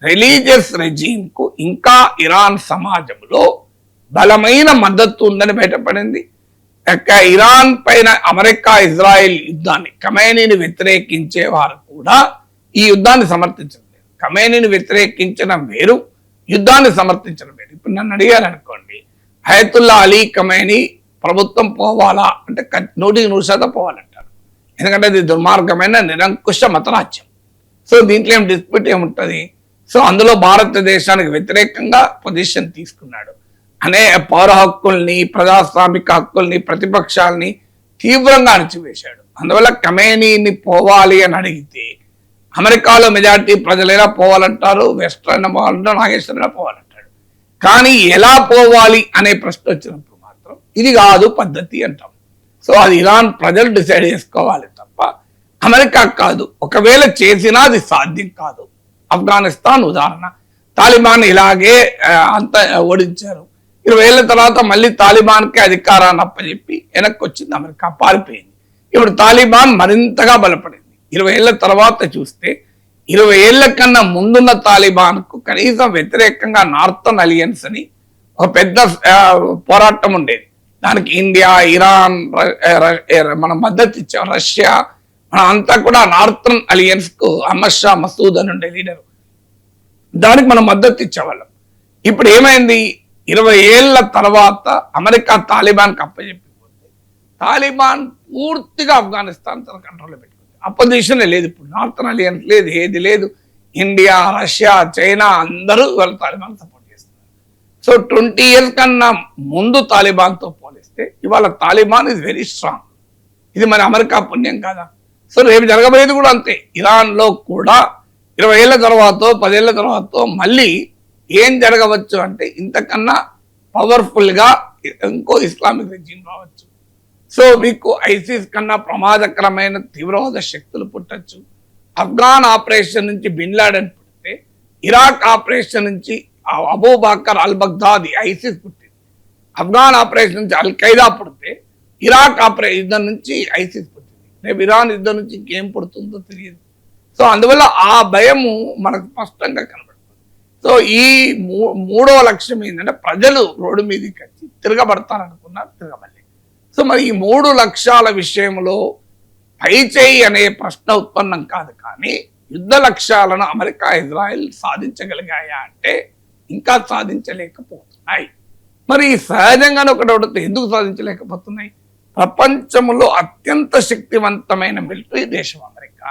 రిలీజియస్ రెజీమ్ కు ఇంకా ఇరాన్ సమాజంలో బలమైన మద్దతు ఉందని బయటపడింది. ఇరాన్ పైన అమెరికా ఇజ్రాయెల్ యుద్ధాన్ని, ఖమేనీని వ్యతిరేకించే వారు కూడా ఈ యుద్ధాన్ని సమర్థించడం లేదు. ఖమేనీని వ్యతిరేకించడం వేరు, యుద్ధాన్ని సమర్థించడం వేరు. ఇప్పుడు నన్ను అడిగారనుకోండి, అయతుల్లా అలీ ఖమేనీ ప్రభుత్వం పోవాలా అంటే 100% పోవాలంటారు. ఎందుకంటే ఇది దుర్మార్గమైన నిరంకుశ మతరాజ్యం. సో దీంట్లో ఏం డిస్ప్యూట్ ఏముంటుంది. సో అందులో భారతదేశానికి వ్యతిరేకంగా పొజిషన్ తీసుకున్నాడు. అనే పౌర హక్కుల్ని, ప్రజాస్వామిక హక్కుల్ని, ప్రతిపక్షాలని తీవ్రంగా అణచివేశాడు. అందువల్ల ఖమేనీని పోవాలి అని అడిగితే అమెరికాలో మెజారిటీ ప్రజలైనా పోవాలంటారు, వెస్ట్రన్ పోవాలంటారు, నాగేశ్వరైనా పోవాలంటాడు. కానీ ఎలా పోవాలి అనే ప్రశ్న వచ్చినప్పుడు మాత్రం ఇది కాదు పద్ధతి అంటాం. సో అది ఇరాన్ ప్రజలు డిసైడ్ చేసుకోవాలి తప్ప అమెరికా కాదు. ఒకవేళ చేసినా అది సాధ్యం కాదు. ఆఫ్ఘనిస్తాన్ ఉదాహరణ, తాలిబాన్ ఇలాగే అంత ఓడించారు. 20 ఏళ్ల తర్వాత మళ్ళీ తాలిబాన్కి అధికారాన్ని అప్పచెప్పి వెనక్కి వచ్చింది అమెరికా, పారిపోయింది. ఇప్పుడు తాలిబాన్ మరింతగా బలపడింది. 20 ఏళ్ల తర్వాత చూస్తే 20 ఏళ్ల కన్నా ముందున్న తాలిబాన్ కు కనీసం వ్యతిరేకంగా నార్థన్ అలియన్స్ అని ఒక పెద్ద పోరాటం ఉండేది. దానికి ఇండియా, ఇరాన్ మనం మద్దతు ఇచ్చాం, రష్యా, మనం అంతా కూడా నార్థన్ అలియన్స్ కు అహ్మద్ షా మసూద్ అని ఉండే లీడర్, దానికి మనం మద్దతు ఇచ్చేవాళ్ళం. ఇప్పుడు ఏమైంది, 20 ఏళ్ల తర్వాత అమెరికా తాలిబాన్ కి అప్పచెప్పిపోతే తాలిబాన్ పూర్తిగా ఆఫ్ఘనిస్తాన్ తన కంట్రోల్లో పెట్టుకుంది. అపోజిషన్ లేదు, ఇప్పుడు నార్థన్ అలియన్స్ లేదు, ఏది లేదు. ఇండియా, రష్యా, చైనా అందరూ వాళ్ళు తాలిబాన్ సపోర్ట్ చేస్తున్నారు. సో 20 ఇయర్స్ కన్నా ముందు తాలిబాన్తో పోలిస్తే ఇవాళ తాలిబాన్ ఇస్ వెరీ స్ట్రాంగ్. ఇది మన అమెరికా పుణ్యం కాదా? సో రేపు జరగబోయేది కూడా అంతే. ఇరాన్లో కూడా 20 ఏళ్ల తర్వాత, 10 ఏళ్ల తర్వాత మళ్ళీ ఏం జరగవచ్చు అంటే ఇంతకన్నా పవర్ఫుల్ గా ఇంకో ఇస్లామిక్ రెజిమ్ రావచ్చు. సో మీకు ఐసిస్ కన్నా ప్రమాదకరమైన తీవ్రవాద శక్తులు పుట్టచ్చు. ఆఫ్ఘాన్ ఆపరేషన్ నుంచి బిన్ లాడెన్ పుట్టితే, ఇరాక్ ఆపరేషన్ నుంచి అబూ బకర్ అల్ బగ్దాది ఐసిస్ పుట్టింది. ఆఫ్ఘాన్ ఆపరేషన్ నుంచి అల్ ఖైదా పుడితే, ఇరాక్ యుద్ధం నుంచి ఐసిస్ పుట్టింది. రేపు ఇరాన్ యుద్ధం నుంచి ఇంకేం పుడుతుందో తెలియదు. సో అందువల్ల ఆ భయము మనకు స్పష్టంగా కనబడుతుంది. సో ఈ మూడవ లక్ష్యం ఏంటంటే ప్రజలు రోడ్డు మీదకి వచ్చి తిరగబడతారనుకున్నారు, తిరగబడలేదు. సో మరి ఈ 3 లక్ష్యాల విషయంలో పైచేయి అనే ప్రశ్న ఉత్పన్నం కాదు. కానీ యుద్ధ లక్ష్యాలను అమెరికా, ఇజ్రాయెల్ సాధించగలిగాయా అంటే ఇంకా సాధించలేకపోతున్నాయి. మరి సహజంగానే ఒకటి ఎందుకు సాధించలేకపోతున్నాయి? ప్రపంచంలో అత్యంత శక్తివంతమైన మిలిటరీ దేశం అమెరికా.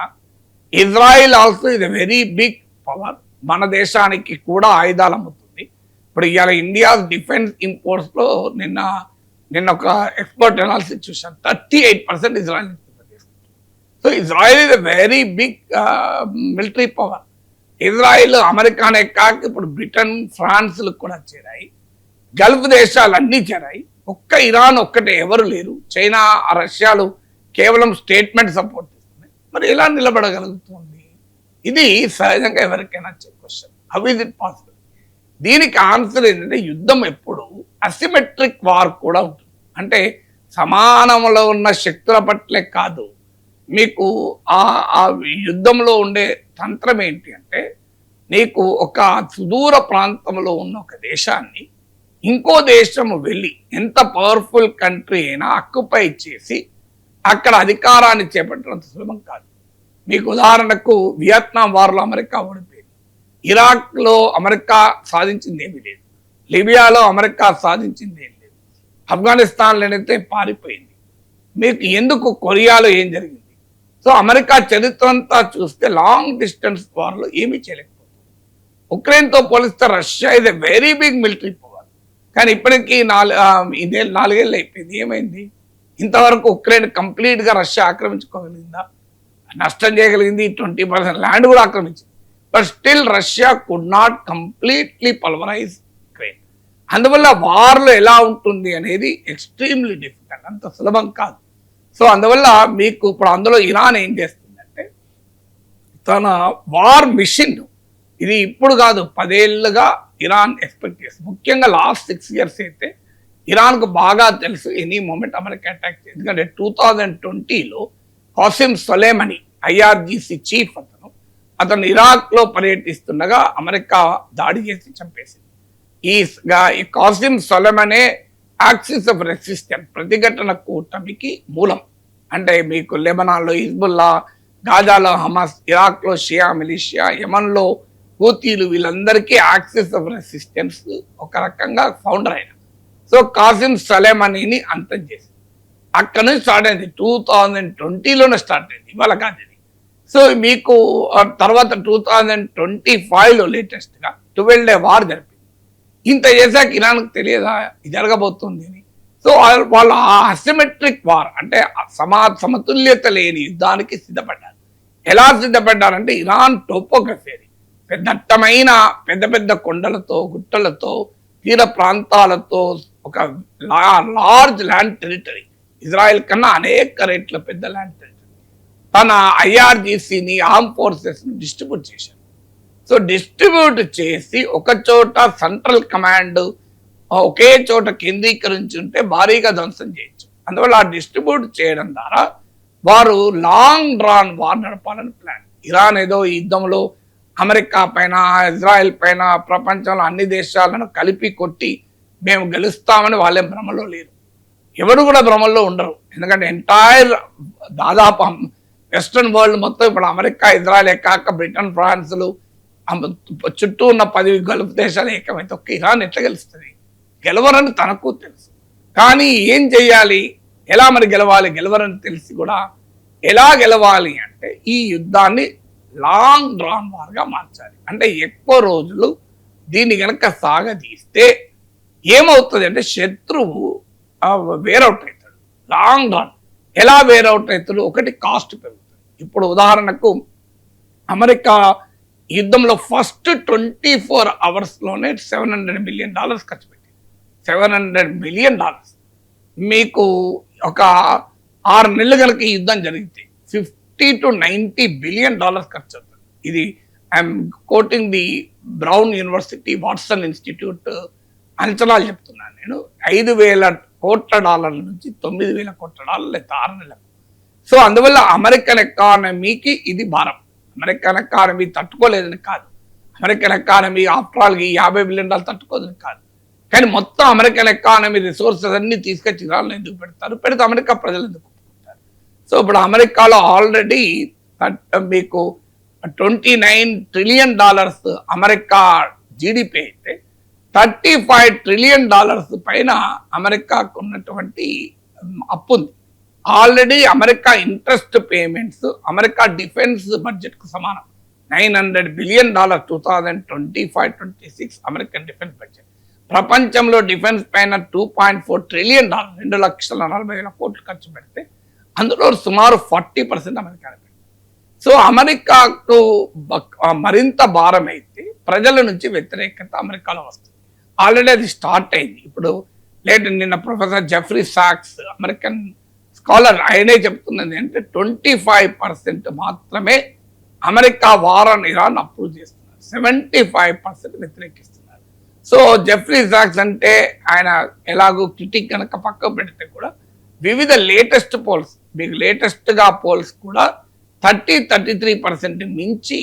ఇజ్రాయిల్ ఆల్సో ఇది వెరీ బిగ్ పవర్. మన దేశానికి కూడా ఆయుధాలు అమ్ముతుంది. ఇప్పుడు ఇవాళ ఇండియా డిఫెన్స్ ఇంపోర్ట్స్ లో నిన్న ఒక ఎక్స్పర్ట్ అనాలిసిస్ చూశాను, 38% ఇజ్రాయిల్ తీసుకుంటుంది. So Israel is a very big military power. Israel అమెరికానే కాక ఇప్పుడు బ్రిటన్, ఫ్రాన్స్లకు కూడా చేరాయి. గల్ఫ్ దేశాలు అన్నీ చేరాయి. ఒక్క ఇరాన్ ఒక్కటే, ఎవరు లేరు. చైనా, రష్యాలు కేవలం స్టేట్మెంట్ సపోర్ట్ చేస్తున్నాయి. మరి ఎలా నిలబడగలుగుతుంది? ఇది సహజంగా ఎవరికైనా వచ్చే question. How is it possible? దీనికి ఆన్సర్ ఏంటంటే యుద్ధం ఎప్పుడు అసిమెట్రిక్ వార్ కూడా ఉంటుంది. అంటే సమానంలో ఉన్న శక్తుల పట్లే కాదు, మీకు ఆ యుద్ధంలో ఉండే తంత్రం ఏంటి అంటే, నీకు ఒక సుదూర ప్రాంతంలో ఉన్న ఒక దేశాన్ని ఇంకో దేశం వెళ్ళి, ఎంత పవర్ఫుల్ కంట్రీ అయినా అక్కుపై చేసి అక్కడ అధికారాన్ని చేపట్టడం సులభం కాదు. మీకు ఉదాహరణకు వియత్నాం వార్లో అమెరికా ఓడిపోయింది. ఇరాక్లో అమెరికా సాధించింది ఏమీ లేదు. లిబియాలో అమెరికా సాధించింది ఏం లేదు. ఆఫ్ఘనిస్తాన్లోనైతే పారిపోయింది. మీకు ఎందుకు కొరియాలో ఏం జరిగింది? సో అమెరికా చరిత్ర అంతా చూస్తే లాంగ్ డిస్టెన్స్ వార్లో ఏమీ చేయలేకపోతుంది. ఉక్రెయిన్తో పోలిస్తే Russia is a very big military power. కానీ ఇప్పటికీ 4 ఏళ్ళు అయిపోయింది. ఏమైంది? ఇంతవరకు ఉక్రెయిన్ కంప్లీట్గా రష్యా ఆక్రమించుకోగలిగిందా? నష్టం చేయగలిగింది, 20% ల్యాండ్ కూడా ఆక్రమించింది. But still Russia could not completely pulverise Ukraine. అందువల్ల వార్లో ఎలా ఉంటుంది అనేది ఎక్స్ట్రీమ్లీ డిఫికల్ట్, అంత సులభం కాదు. సో అందువల్ల మీకు ఇప్పుడు అందులో ఇరాన్ ఏం చేస్తుందంటే తన వార్ మిషన్, ఇది ఇప్పుడు కాదు 10 ఏళ్ళుగా ఇరాన్ ఎక్స్పెక్ట్ చేస్తుంది. ముఖ్యంగా లాస్ట్ 6 years అయితే ఇరాన్కు బాగా తెలుసు ఎనీ మూమెంట్ అమెరికా అటాక్ చేస్తుంది. ఎందుకంటే 2020లో కాసిం సొలేమనీ ఐఆర్జీసీ చీఫ్ అతను ఇరాక్లో పర్యటిస్తుండగా అమెరికా దాడి చేసి చంపేసింది. ఈ కాసిం సొలేమనే యాక్సిస్ ఆఫ్ రెసిస్టెన్స్ ప్రతిఘటన కూటమికి మూలం. అంటే మీకు లెబనాన్లో హిజ్బుల్లా, గాజాలో హమాస్, ఇరాక్లో షియా మిలిషియా, యమన్లో హూతీలు, వీళ్ళందరికీ యాక్సిస్ ఆఫ్ రెసిస్టెన్స్ ఒక రకంగా ఫౌండర్ అయిన. సో కాసిం సొలేమనీని అంతం చేసింది. అక్కడ నుంచి స్టార్ట్ అయింది, 2020లోనే స్టార్ట్ అయింది, ఇవాళ కాదు ఇది. సో మీకు తర్వాత 2025లో లేటెస్ట్గా 12 day వార్ జరిపింది. ఇంత చేశాక ఇరాన్కి తెలియదా ఇది జరగబోతుంది అని. సో వాళ్ళు ఆ అసిమెట్రిక్ వార్ అంటే సమతుల్యత లేని యుద్ధానికి సిద్ధపడ్డారు. ఎలా సిద్ధపడ్డారంటే ఇరాన్ టోపోగ్రఫీ అది దట్టమైన పెద్ద పెద్ద కొండలతో, గుట్టలతో, తీర ప్రాంతాలతో, ఒక లార్జ్ ల్యాండ్ టెరిటరీ, ఇజ్రాయెల్ కన్నా అనేక రేట్ల పెద్ద ల్యాండ్ టెరిటరీ. తన ఐఆర్జీసీని, ఆర్మ్ ఫోర్సెస్ని డిస్ట్రిబ్యూట్ చేశారు. సో డిస్ట్రిబ్యూట్ చేసి ఒక చోట సెంట్రల్ కమాండ్ ఒకే చోట కేంద్రీకరించి ఉంటే భారీగా ధ్వంసం చేయొచ్చు. అందువల్ల ఆ డిస్ట్రిబ్యూట్ చేయడం ద్వారా వారు లాంగ్ డ్రాన్ వార్ నడపాలని ప్లాన్. ఇరాన్ ఏదో ఈ యుద్ధంలో అమెరికా పైన, ఇజ్రాయెల్ పైన, ప్రపంచంలో అన్ని దేశాలను కలిపి కొట్టి మేము గెలుస్తామని వాళ్ళేం భ్రమలో లేరు. ఎవరు కూడా భ్రమల్లో ఉండరు. ఎందుకంటే ఎంటైర్ దాదాపు వెస్ట్రన్ వరల్డ్ మొత్తం ఇప్పుడు అమెరికా, ఇజ్రాయెల్ కాక బ్రిటన్, ఫ్రాన్స్లు చుట్టూ ఉన్న 10 గల్ఫ్ దేశాలు ఏకమైతే ఒక్క ఇరాన్ ఎట్లా గెలుస్తుంది? గెలవరని తనకు తెలుసు. కానీ ఏం చెయ్యాలి, ఎలా మరి గెలవాలి? గెలవరని తెలిసి కూడా ఎలా గెలవాలి అంటే ఈ యుద్ధాన్ని లాంగ్ డ్రాన్ వార్గా మార్చాలి. అంటే ఎక్కువ రోజులు దీన్ని కనుక సాగదీస్తే ఏమవుతుంది అంటే శత్రువు వేరౌట్ అవుతాడు. లాంగ్ డ్రాన్ ఎలా వేరౌట్ అవుతాడు? ఒకటి కాస్ట్ పెరుగుతుంది. ఇప్పుడు ఉదాహరణకు అమెరికా యుద్ధంలో ఫస్ట్ 24 hours-లోనే $700 million ఖర్చు పెట్టింది. $700 million. మీకు ఒక 6 నెలలు కనుక ఈ యుద్ధం జరిగితే $50 to $90 billion ఖర్చు అవుతుంది. ఇది I'm quoting the brown university Watson institute అంచనాలు చెప్తున్నాను నేను. $5,000 కోట్ల నుంచి $9,000 కోట్ల 6 నెలలకు. సో అందువల్ల అమెరికన్ ఎకానమీకి ఇది భారం. అమెరికన్ ఎకానమీ తట్టుకోలేదని కాదు, American economy after all $50 billion తట్టుకోదని కాదు. కానీ మొత్తం అమెరికన్ ఎకానమీ రిసోర్సెస్ అన్ని తీసుకొచ్చి ఇరాన్లో ఎందుకు పెడితే అమెరికా ప్రజలు ఎందుకు ఒప్పుకుంటారు? సో ఇప్పుడు అమెరికాలో ఆల్రెడీ మీకు $29 trillion అమెరికా జీడిపి అయితే $35 trillion పైన అమెరికాకు ఉన్నటువంటి అప్పు ఉంది. Already America interest payments America defence budget కు సమానం. $900 billion 2025-26 అమెరికన్ డిఫెన్స్ బడ్జెట్. ప్రపంచంలో డిఫెన్స్ పైన $2.4 trillion 2,40,000 కోట్లు ఖర్చు పెడితే అందులో సుమారు 40% అమెరికా. సో అమెరికాకు మరింత భారం అయితే ప్రజల నుంచి వ్యతిరేకత అమెరికాలో వస్తుంది. ఆల్రెడీ అది స్టార్ట్ అయింది. ఇప్పుడు నిన్న ప్రొఫెసర్ జెఫ్రీ సాక్స్ అమెరికన్ స్కాలర్ ఆయనే చెప్తున్నది అంటే 25% మాత్రమే అమెరికా వార్ ఇరాన్ అప్రూవ్ చేస్తున్నారు, 75% వ్యతిరేకిస్తున్నారు. సో జెఫ్రీ సాక్స్ అంటే ఆయన ఎలాగో క్రిటిక్ కనుక పక్క పెడితే కూడా వివిధ లేటెస్ట్ పోల్స్, మీకు లేటెస్ట్గా పోల్స్ కూడా 33% మించి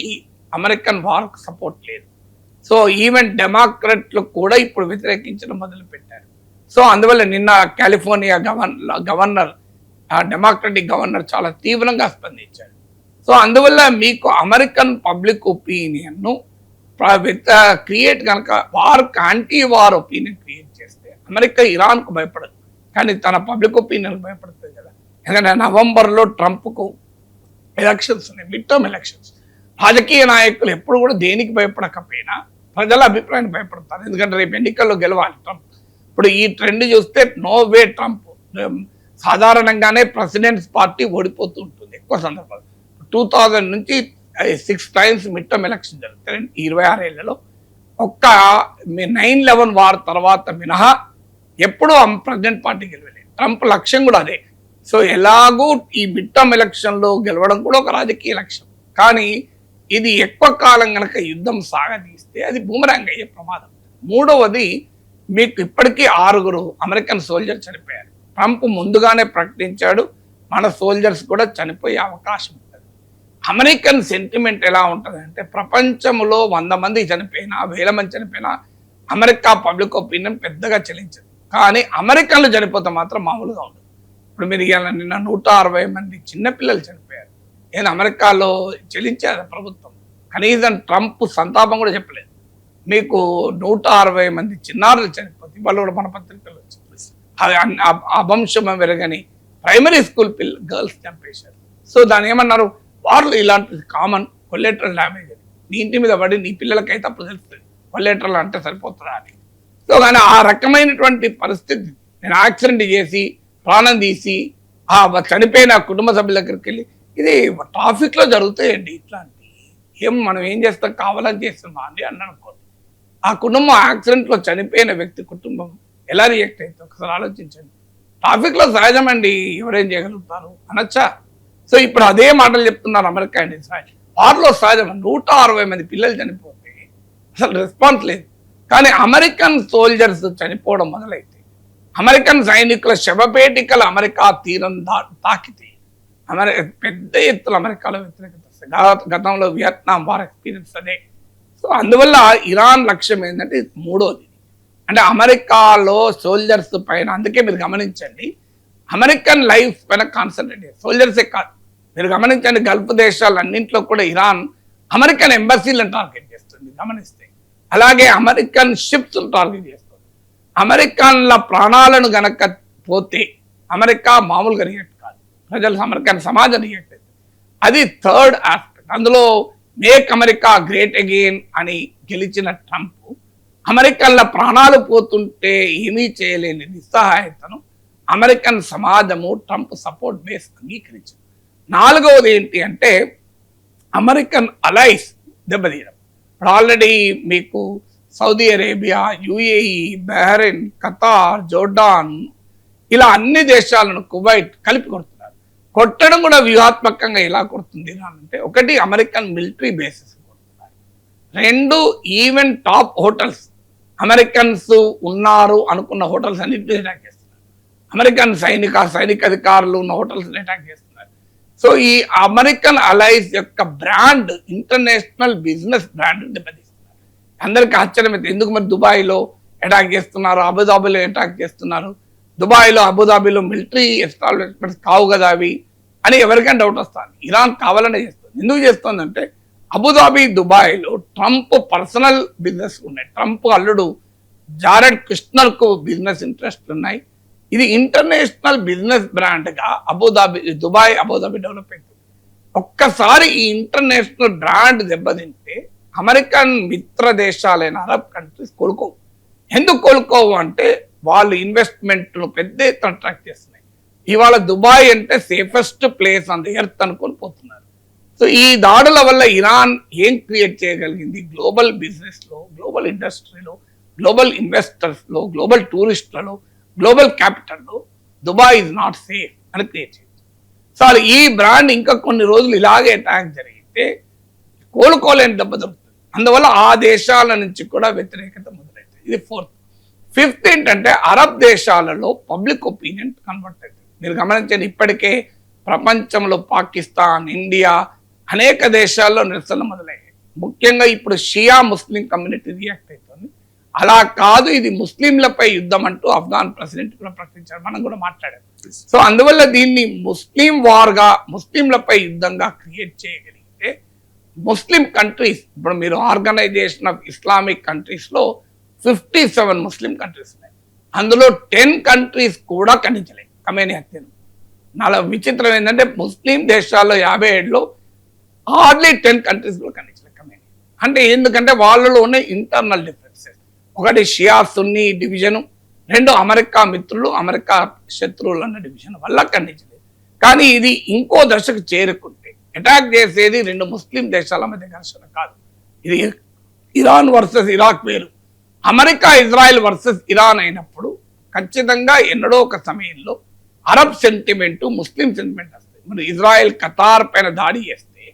అమెరికన్ వార్కు సపోర్ట్ లేదు. సో ఈవెన్ డెమోక్రట్లు కూడా ఇప్పుడు వ్యతిరేకించడం మొదలు పెట్టారు. సో అందువల్ల నిన్న కాలిఫోర్నియా గవర్నర్ డెమోక్రటిక్ గవర్నర్ చాలా తీవ్రంగా స్పందించాడు. సో అందువల్ల మీకు అమెరికన్ పబ్లిక్ ఒపీనియన్ను క్రియేట్ కనుక వార్కి యాంటీ వార్ ఒపీనియన్ క్రియేట్ చేస్తే అమెరికా ఇరాన్కు భయపడదు, కానీ తన పబ్లిక్ ఒపీనియన్ భయపడుతుంది కదా. ఎందుకంటే నవంబర్లో ట్రంప్కు ఎలక్షన్స్ ఉన్నాయి, మిడ్ టర్మ్ ఎలక్షన్స్. రాజకీయ నాయకులు ఎప్పుడు కూడా దేనికి భయపడకపోయినా ప్రజల అభిప్రాయాన్ని భయపడతారు. ఎందుకంటే రేపు ఎన్నికల్లో గెలవాలి ట్రంప్. ఇప్పుడు ఈ ట్రెండ్ చూస్తే నో వే ట్రంప్, సాధారణంగానే ప్రెసిడెంట్స్ పార్టీ ఓడిపోతూ ఉంటుంది ఎక్కువ సందర్భాలు. 2000 నుంచి 6 times మిడ్ టర్మ్ ఎలక్షన్ జరుగుతాయి ఈ 26 ఏళ్లలో. ఒక్క 9/11 వార్ తర్వాత మినహా ఎప్పుడూ ప్రెసిడెంట్ పార్టీ గెలవలేదు. ట్రంప్ లక్ష్యం కూడా అదే. సో ఎలాగూ ఈ మిడ్ టర్మ్ ఎలక్షన్లో గెలవడం కూడా ఒక రాజకీయ లక్ష్యం. కానీ ఇది ఎక్కువ కాలం కనుక యుద్ధం సాగదీస్తే అది బూమరాంగ్ అయ్యే ప్రమాదం. మూడవది, మీకు ఇప్పటికీ 6 అమెరికన్ సోల్జర్స్ చనిపోయారు. ట్రంప్ ముందుగానే ప్రకటించాడు మన సోల్జర్స్ కూడా చనిపోయే అవకాశం ఉంటుంది. అమెరికన్ సెంటిమెంట్ ఎలా ఉంటుంది అంటే, ప్రపంచంలో 100 మంది చనిపోయినా 1000 మంది చనిపోయినా అమెరికా పబ్లిక్ ఒపీనియన్ పెద్దగా చెల్లించదు. కానీ అమెరికన్లు చనిపోతే మాత్రం మామూలుగా ఉండదు. ఇప్పుడు మీరు ఇవాళ నిన్న 160 మంది చిన్నపిల్లలు చనిపోయారు. నేను అమెరికాలో చెల్లించారు ప్రభుత్వం, కనీసం ట్రంప్ సంతాపం కూడా చెప్పలేదు. మీకు 160 మంది చిన్నారులు చనిపోతే వాళ్ళు కూడా మన పత్రికలు వచ్చింది. అది అవంశం వెరగని ప్రైమరీ స్కూల్ గర్ల్స్ చంపేశారు. సో దాని ఏమన్నారు, వాళ్ళు ఇలాంటిది కామన్ కొల్లెటరల్ డ్యామేజ్ అని. నీ ఇంటి మీద పడి నీ పిల్లలకైతే అప్పుడు తెలుస్తుంది కొల్లెటరల్ అంటే సరిపోతుందా అని. సో కానీ ఆ రకమైనటువంటి పరిస్థితి, నేను యాక్సిడెంట్ చేసి ప్రాణం తీసి ఆ చనిపోయిన కుటుంబ సభ్యుల దగ్గరికి వెళ్ళి, ఇది ట్రాఫిక్లో జరుగుతాయండి ఇట్లాంటి, ఏం మనం ఏం చేస్తాం కావాలని చేస్తున్నాం అండి అని అనుకోండి. ఆ కుటుంబం యాక్సిడెంట్లో చనిపోయిన వ్యక్తి కుటుంబం ఎలా రియాక్ట్ అవుతుంది ఒకసారి ఆలోచించండి. ట్రాఫిక్లో సహజమండి, ఎవరేం చేయగలుగుతారు అనొచ్చా? సో ఇప్పుడు అదే మాటలు చెప్తున్నారు అమెరికా అండ్ ఇజ్రాయెల్. వారిలో సహజం 160 మంది పిల్లలు చనిపోతే అసలు రెస్పాన్స్ లేదు. కానీ అమెరికన్ సోల్జర్స్ చనిపోవడం మొదలైతే, అమెరికన్ సైనికుల శవపేటికలు అమెరికా తీరం తాకితే పెద్ద ఎత్తున అమెరికాలో వ్యతిరేకత వస్తాయి. గతంలో వియత్నాం వార్ ఎక్స్పీరియన్స్ అదే. సో అందువల్ల ఇరాన్ లక్ష్యం ఏంటంటే మూడోది, అంటే అమెరికాలో సోల్జర్స్ పైన, అందుకే మీరు గమనించండి అమెరికన్ లైఫ్ పైన కాన్సన్ట్రేట్ చేయాలి, సోల్జర్సే కాదు. మీరు గమనించండి గల్ఫ్ దేశాలన్నింటిలో కూడా ఇరాన్ అమెరికన్ ఎంబసీలను టార్గెట్ చేస్తుంది గమనిస్తే. అలాగే అమెరికన్ షిప్స్ టార్గెట్ చేస్తుంది. అమెరికన్ల ప్రాణాలను గనక పోతే అమెరికా మామూలుగా రియాక్ట్ కాదు, ప్రజలు అమెరికన్ సమాజం రియాక్ట్ అవుతుంది. అది థర్డ్ ఆస్పెక్ట్. అందులో మేక్ అమెరికా గ్రేట్ అగైన్ అని గెలిచిన ట్రంప్ అమెరికన్ల ప్రాణాలు పోతుంటే ఏమీ చేయలేని నిస్సహాయతను అమెరికన్ సమాజము ట్రంప్ సపోర్ట్ బేస్ అంగీకరించింది. నాలుగవది ఏంటి అంటే అమెరికన్ అలైస్ దెబ్బతీయడం. ఇప్పుడు ఆల్రెడీ మీకు Saudi Arabia, UAE, Bahrain, Qatar, Jordan ఇలా అన్ని దేశాలను కువైట్ కలిపి కొడుతున్నారు. కొట్టడం కూడా వ్యూహాత్మకంగా ఎలా కొడుతుంది అంటే, ఒకటి అమెరికన్ మిలిటరీ బేసెస్ కొడుతున్నారు, రెండు ఈవెన్ టాప్ హోటల్స్ అమెరికన్స్ ఉన్నారు అనుకున్న హోటల్స్ అన్నింటినీ అటాక్ చేస్తున్నారు. అమెరికన్ సైనిక అధికారులు ఉన్న హోటల్స్ అటాక్ చేస్తున్నారు. సో ఈ అమెరికన్ అలైస్ యొక్క బ్రాండ్, ఇంటర్నేషనల్ బిజినెస్ బ్రాండ్ దెబ్బతీస్తున్నారు. అందరికీ ఆశ్చర్యం అయితే ఎందుకు మరి దుబాయ్లో అటాక్ చేస్తున్నారు, అబుదాబిలో అటాక్ చేస్తున్నారు, దుబాయ్లో అబుదాబిలో మిలిటరీ ఎస్టాబ్లిష్మెంట్స్ కావు కదా అవి అని ఎవరికైనా డౌట్ వస్తుంది. ఇరాన్ కావాలనే చేస్తుంది. ఎందుకు చేస్తుందంటే అబుదాబి, దుబాయ్లో ట్రంప్ పర్సనల్ బిజినెస్ ఉన్నాయి. ట్రంప్ అల్లుడు జారెడ్ కుష్నర్కు బిజినెస్ ఇంట్రెస్ట్ ఉన్నాయి. ఇది ఇంటర్నేషనల్ బిజినెస్ బ్రాండ్గా దుబాయ్ అబుదాబి డెవలప్ అవుతుంది. ఒక్కసారి ఈ ఇంటర్నేషనల్ బ్రాండ్ దెబ్బతింటే అమెరికన్ మిత్ర దేశాలైన అరబ్ కంట్రీస్ కోలుకోవు. ఎందుకు కోలుకోవు అంటే వాళ్ళు ఇన్వెస్ట్మెంట్ను పెద్ద ఎత్తున అట్రాక్ట్ చేస్తున్నాయి. ఇవాళ దుబాయ్ అంటే safest place on the earth అనుకొని పోతున్నారు. సో ఈ దాడుల వల్ల ఇరాన్ ఏం క్రియేట్ చేయగలిగింది, గ్లోబల్ బిజినెస్లో, గ్లోబల్ ఇండస్ట్రీలో, గ్లోబల్ ఇన్వెస్టర్స్లో, గ్లోబల్ టూరిస్టులలో, గ్లోబల్ క్యాపిటల్లో దుబాయ్ ఇస్ నాట్ సేఫ్ అని క్రియేట్ చేయొచ్చు. సో ఈ బ్రాండ్ ఇంకా కొన్ని రోజులు ఇలాగే అటాక్ జరిగితే కోలుకోలేని దెబ్బ దొరుకుతుంది. అందువల్ల ఆ దేశాల నుంచి కూడా వ్యతిరేకత మొదలవుతుంది. ఇది ఫోర్త్. ఫిఫ్త్ ఏంటంటే అరబ్ దేశాలలో పబ్లిక్ ఒపీనియన్ కన్వర్ట్ అవుతుంది. మీరు గమనించండి, ఇప్పటికే ప్రపంచంలో పాకిస్తాన్, ఇండియా అనేక దేశాల్లో నిరసనలు మొదలయ్యాయి. ముఖ్యంగా ఇప్పుడు షియా ముస్లిం కమ్యూనిటీ రియాక్ట్ అవుతుంది. అలా కాదు, ఇది ముస్లింలపై యుద్ధం అంటూ ఆఫ్ఘాన్ ప్రెసిడెంట్ కూడా ప్రకటించారు, మనం కూడా మాట్లాడాం. సో అందువల్ల దీన్ని ముస్లిం వార్గా, ముస్లింలపై యుద్ధంగా క్రియేట్ చేయగలిగితే ముస్లిం కంట్రీస్, ఇప్పుడు మీరు ఆర్గనైజేషన్ ఆఫ్ ఇస్లామిక్ కంట్రీస్లో 57 ముస్లిం కంట్రీస్ ఉన్నాయి. అందులో 10 కంట్రీస్ కూడా ఖండించలేదు ఖమేనీ హత్యను. నాలో విచిత్రం ఏంటంటే ముస్లిం దేశాల్లో 57లో హార్డ్లీ 10 కంట్రీస్ కూడా ఖండించలేదు ఖమేనీ. అంటే ఎందుకంటే వాళ్ళలోనే ఇంటర్నల్ డిఫరెన్సెస్, ఒకటి షియా సున్నీ డివిజను, రెండు అమెరికా మిత్రులు అమెరికా శత్రువులు అన్న డివిజన్ వల్ల ఖండించలేదు. కానీ ఇది ఇంకో దశకు చేరుకుంటే అటాక్ చేసేది రెండు ముస్లిం దేశాల మధ్య ఘర్షణ కాదు. ఇది ఇరాన్ వర్సెస్ ఇరాక్ వేరు. అమెరికా ఇజ్రాయెల్ వర్సెస్ ఇరాన్ అయినప్పుడు ఖచ్చితంగా ఎన్నడో ఒక సమయంలో అరబ్ సెంటిమెంట్, ముస్లిం సెంటిమెంట్ వస్తాయి. మరి ఇజ్రాయెల్ ఖతార్ పైన దాడి చేస్తే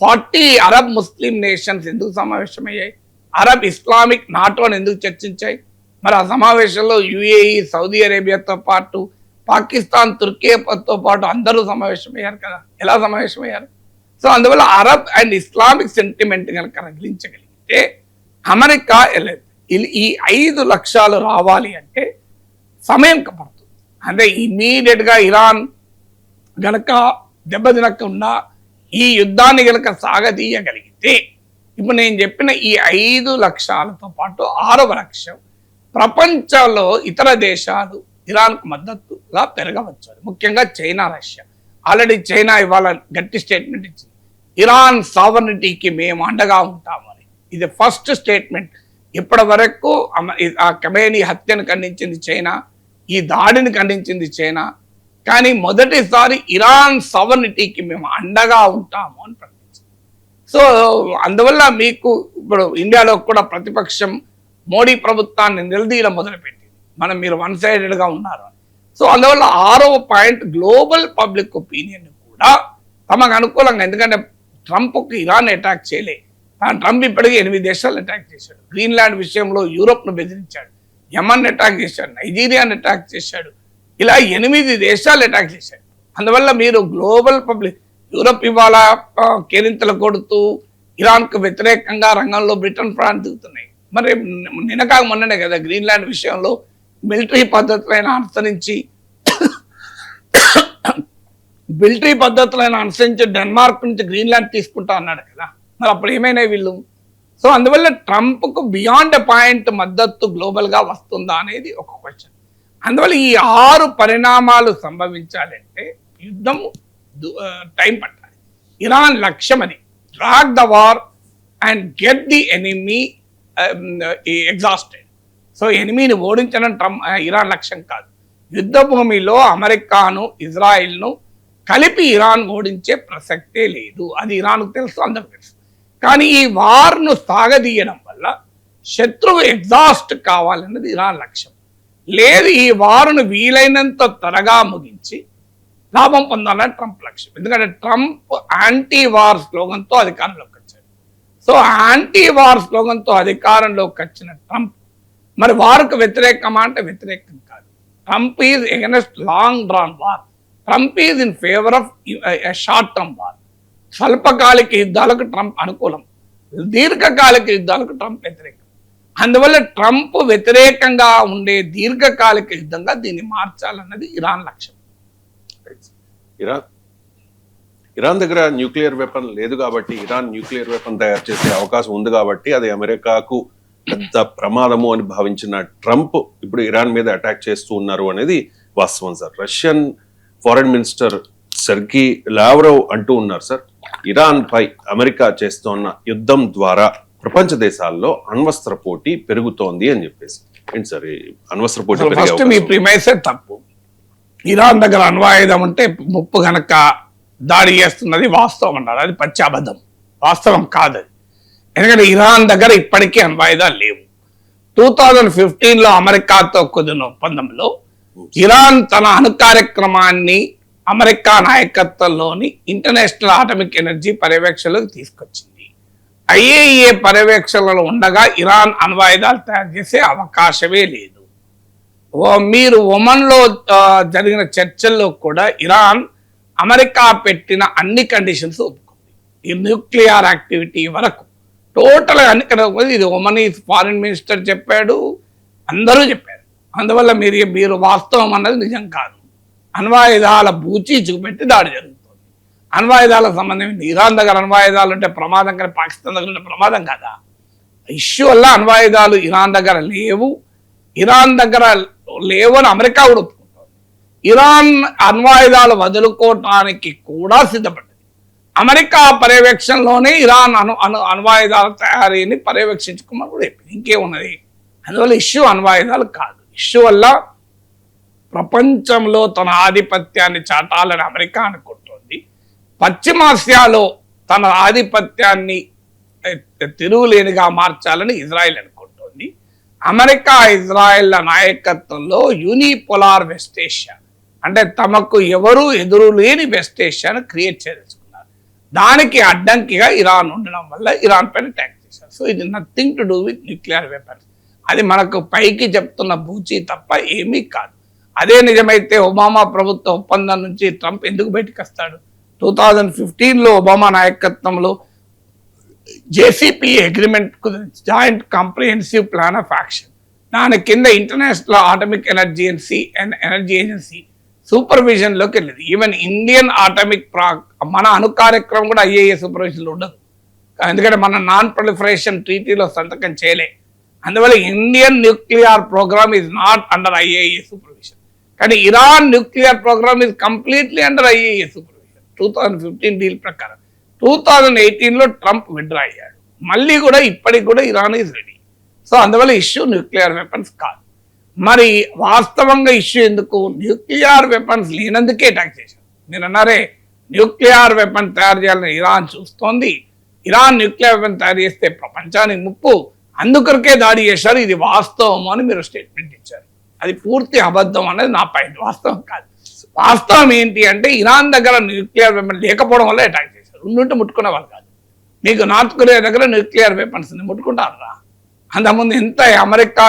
40 అరబ్ ముస్లిం నేషన్స్ ఎందుకు సమావేశమయ్యాయి? అరబ్ ఇస్లామిక్ నాటోని ఎందుకు చర్చించాయి? మరి ఆ సమావేశంలో యుఏఈ, సౌదీ అరేబియాతో పాటు పాకిస్తాన్, తుర్కీతో పాటు అందరూ సమావేశమయ్యారు కదా. ఎలా సమావేశమయ్యారు? సో అందువల్ల అరబ్ అండ్ ఇస్లామిక్ సెంటిమెంట్ కనుక రగిలించగలిగితే అమెరికా ఈ 5 లక్ష్యాలు రావాలి అంటే సమయం పడుతుంది. అంటే ఇమీడియట్ గా ఇరాన్ గనక దెబ్బతినకుండా ఈ యుద్ధాన్ని గనక సాగదీయగలిగితే ఇప్పుడు నేను చెప్పిన ఈ 5 లక్ష్యాలతో పాటు 6వ లక్ష్యం, ప్రపంచంలో ఇతర దేశాలు ఇరాన్కు మద్దతుగా పెరగవచ్చు. ముఖ్యంగా చైనా, రష్యా. ఆల్రెడీ చైనా ఇవాళ గట్టి స్టేట్మెంట్ ఇచ్చింది, ఇరాన్ సావర్నిటీకి మేము అండగా ఉంటామని. ఇది ఫస్ట్ స్టేట్మెంట్. ఇప్పటి వరకు ఆ ఖమేనీ హత్యను ఖండించింది చైనా, ఈ దాడిని ఖండించింది చైనా, కానీ మొదటిసారి ఇరాన్ సావర్నిటీకి మేము అండగా ఉంటాము అని ప్రకటించింది. సో అందువల్ల మీకు ఇప్పుడు ఇండియాలో కూడా ప్రతిపక్షం మోడీ ప్రభుత్వాన్ని నిలదీయడం మొదలుపెట్టింది, మీరు వన్ సైడెడ్గా ఉన్నారు. సో అందువల్ల 6వ పాయింట్, గ్లోబల్ పబ్లిక్ ఒపీనియన్ కూడా తమకు అనుకూలంగా, ఎందుకంటే ట్రంప్కి ఇరాన్ అటాక్ చేయలే, ట్రంప్ ఇప్పటికీ 8 దేశాలను అటాక్ చేశాడు. గ్రీన్లాండ్ విషయంలో యూరోప్ను బెదిరించాడు, యమన్ అటాక్ చేశాడు, నైజీరియాని అటాక్ చేశాడు, ఇలా 8 దేశాలు అటాక్ చేశాడు. అందువల్ల మీరు గ్లోబల్ పబ్లిక్, యూరోప్ ఇవాళ కేరింతలు కొడుతూ ఇరాన్కు వ్యతిరేకంగా రంగంలో బ్రిటన్, ఫ్రాన్స్ దిగుతున్నాయి. మరి నిన్నకాక మొన్ననే కదా గ్రీన్లాండ్ విషయంలో మిలిటరీ పద్ధతులైన అనుసరించి డెన్మార్క్ నుంచి గ్రీన్లాండ్ తీసుకుంటా అన్నాడు కదా. మరి అప్పుడు ఏమైనా వీళ్ళు? సో అందువల్ల ట్రంప్కు బియాండ్ పాయింట్ మద్దతు గ్లోబల్ గా వస్తుందా అనేది ఒక క్వశ్చన్. అందువల్ల ఈ 6 పరిణామాలు సంభవించాలంటే యుద్ధం టైం పట్టాలి. ఇరాన్ లక్ష్యం అది, drag the war and get the enemy exhausted. So ఎనిమీని ఓడించడం ఇరాన్ లక్ష్యం కాదు. యుద్ధ భూమిలో అమెరికాను, ఇజ్రాయిల్ను కలిపి ఇరాన్ ఓడించే ప్రసక్తే లేదు. అది ఇరాన్కు తెలుసు, అందరికి తెలుసు. కానీ ఈ వార్ను సాగదీయడం వల్ల శత్రువు ఎగ్జాస్ట్ కావాలన్నది ఇరాన్ లక్ష్యం. లేదు, ఈ వారును వీలైనంత త్వరగా ముగించి లాభం పొందాలని ట్రంప్ లక్ష్యం. ఎందుకంటే ట్రంప్ యాంటీ వార్ స్లోగన్తో అధికారంలోకి వచ్చాడు. సో యాంటీ వార్ స్లోగన్తో అధికారంలోకి వచ్చిన ట్రంప్ మరి వార్కు వ్యతిరేకమా అంటే వ్యతిరేకం కాదు. Trump is against long drawn war. Trump is in favour of short term war. స్వల్పకాలిక యుద్ధాలకు ట్రంప్ అనుకూలం, దీర్ఘకాలిక యుద్ధాలకు ట్రంప్ వ్యతిరేకం. అందువల్ల ట్రంప్ వ్యతిరేకంగా ఉండే దీర్ఘకాలిక యుద్ధంగా దీన్ని మార్చాలన్నది ఇరాన్ లక్ష్యం. ఇరాన్ దగ్గర న్యూక్లియర్ వెపన్ లేదు కాబట్టి, ఇరాన్ న్యూక్లియర్ వెపన్ తయారు చేసే అవకాశం ఉంది కాబట్టి అది అమెరికాకు పెద్ద ప్రమాదము అని భావించిన ట్రంప్ ఇప్పుడు ఇరాన్ మీద అటాక్ చేస్తూ ఉన్నారు అనేది వాస్తవం sir. Russian foreign minister Sergey Lavrov అంటూ ఉన్నారు సార్, ఇరాన్ పై అమెరికా చేస్తున్న యుద్ధం ద్వారా ప్రపంచ దేశాల్లో అణ్వస్త్ర పోటీ పెరుగుతోంది అని చెప్పేసి. ఏంటి సార్ అణ్వస్త్ర పోటీ? ఫస్ట్ మీ ప్రిమైసే తప్పు. ఇరాన్ దగ్గర అణ్వాయుధం ఉంటే ముప్పు గనక దాడి చేస్తున్నది వాస్తవం అన్నారు, అది పచ్చి అబద్ధం, వాస్తవం కాదు అది. ఎందుకంటే ఇరాన్ దగ్గర ఇప్పటికీ అణ్వాయుధాలు లేవు. 2015లో అమెరికాతో కుదిరిన ఒప్పందంలో ఇరాన్ తన అణు కార్యక్రమాన్ని అమెరికా నాయకత్వంలోని ఇంటర్నేషనల్ ఆటమిక్ ఎనర్జీ పర్యవేక్షణలోకి తీసుకొచ్చింది. IAEA పర్యవేక్షణలో ఉండగా ఇరాన్ అణ్వాయుధాలు తయారు చేసే అవకాశమే లేదు. మీరు ఒమన్లో జరిగిన చర్చల్లో కూడా ఇరాన్ అమెరికా పెట్టిన అన్ని కండిషన్స్ ఒప్పుకుంది. ఈ న్యూక్లియర్ యాక్టివిటీ వరకు టోటల్ అన్ని, ఇది ఒమనీస్ ఫారిన్ మినిస్టర్ చెప్పాడు, అందరూ చెప్పారు. అందువల్ల మీరు వాస్తవం అన్నది నిజం కాదు. అణ్వాయుధాల బూచి చూపెట్టి దాడి జరుగుతుంది. అణ్వాయుధాలకు సంబంధం ఇరాన్ దగ్గర అణ్వాయుధాలు ఉంటే ప్రమాదం, కానీ పాకిస్తాన్ దగ్గర ఉంటే ప్రమాదం కదా. ఇష్యూ వల్ల అణ్వాయుధాలు ఇరాన్ దగ్గర లేవు, ఇరాన్ దగ్గర లేవు అని అమెరికా కూడా ఒప్పుకుంటుంది. ఇరాన్ అణ్వాయుధాలు వదులుకోవటానికి కూడా సిద్ధపడ్డది. అమెరికా పర్యవేక్షణలోనే ఇరాన్ అణ్వాయుధాల తయారీని పర్యవేక్షించుకోమని కూడా చెప్పింది. ఇంకేమున్నది? అందువల్ల ఇష్యూ అణ్వాయుధాలు కాదు. ఇష్యూ వల్ల ప్రపంచంలో తన ఆధిపత్యాన్ని చాటాలని అమెరికా అనుకుంటోంది. పశ్చిమాసియాలో తన ఆధిపత్యాన్ని తిరుగులేనిగా మార్చాలని ఇజ్రాయెల్ అనుకుంటోంది. అమెరికా ఇజ్రాయెల్ నాయకత్వంలో యూనిపోలార్ వెస్ట్ ఏషియా, అంటే తమకు ఎవరు ఎదురు లేని వెస్ట్ ఏషియాను క్రియేట్ చేయదలుచుకున్నారు. దానికి అడ్డంకిగా ఇరాన్ ఉండడం వల్ల ఇరాన్ పైన అటాక్ చేశారు. సో ఇది nothing to do with nuclear weapons. అది మనకు పైకి చెప్తున్న బూచి తప్ప ఏమీ కాదు. అదే నిజమైతే ఒబామా ప్రభుత్వ ఒప్పందం నుంచి ట్రంప్ ఎందుకు బయటకు వస్తాడు? 2015లో ఒబామా నాయకత్వంలో జేసీపీ అగ్రిమెంట్ గురించి, joint comprehensive plan of action, దాని కింద international atomic energy agency supervision లోకి వెళ్ళింది. ఈవెన్ ఇండియన్ ఆటమిక్ మన అణు కార్యక్రమం కూడా ఐఏఏ సూపర్విజన్ ఉండదు, ఎందుకంటే మన నాన్ ప్రొలిఫరేషన్ ట్రీటీలో సంతకం చేయలే. అందువల్ల Indian nuclear programme is not under IAEA supervision. కానీ Iran nuclear programme is completely under IAEA supervision 2015 deal ప్రకారం. 2018లో ట్రంప్ విత్డ్రా అయ్యాడు. మళ్ళీ కూడా ఇప్పటికి కూడా ఇరాన్ ఈజ్ రెడీ. సో అందువల్ల ఇష్యూ న్యూక్లియర్ వెపన్స్ కాదు. మరి వాస్తవంగా ఇష్యూ ఎందుకు? న్యూక్లియర్ వెపన్స్ లేనందుకే అటాక్ చేశారు. మీరు అన్నారే న్యూక్లియర్ వెపన్ తయారు చేయాలని ఇరాన్ చూస్తోంది. ఇరాన్ న్యూక్లియర్ వెపన్ తయారు చేస్తే ప్రపంచానికి ముప్పు, అందుకొరకే దాడి చేశారు. ఇది వాస్తవం అని మీరు స్టేట్మెంట్ ఇచ్చారు. అది పూర్తి అబద్ధం అనేది నా పాయింట్. వాస్తవం కాదు. వాస్తవం ఏంటి అంటే ఇరాన్ దగ్గర న్యూక్లియర్ వెపన్ లేకపోవడం వల్ల అటాక్ చేశారు. ఉండుంటే ముట్టుకునే వాళ్ళు కాదు. మీకు నార్త్ కొరియా దగ్గర న్యూక్లియర్ వెపన్స్ ముట్టుకుంటారా? అంతకుముందు ఎంత అమెరికా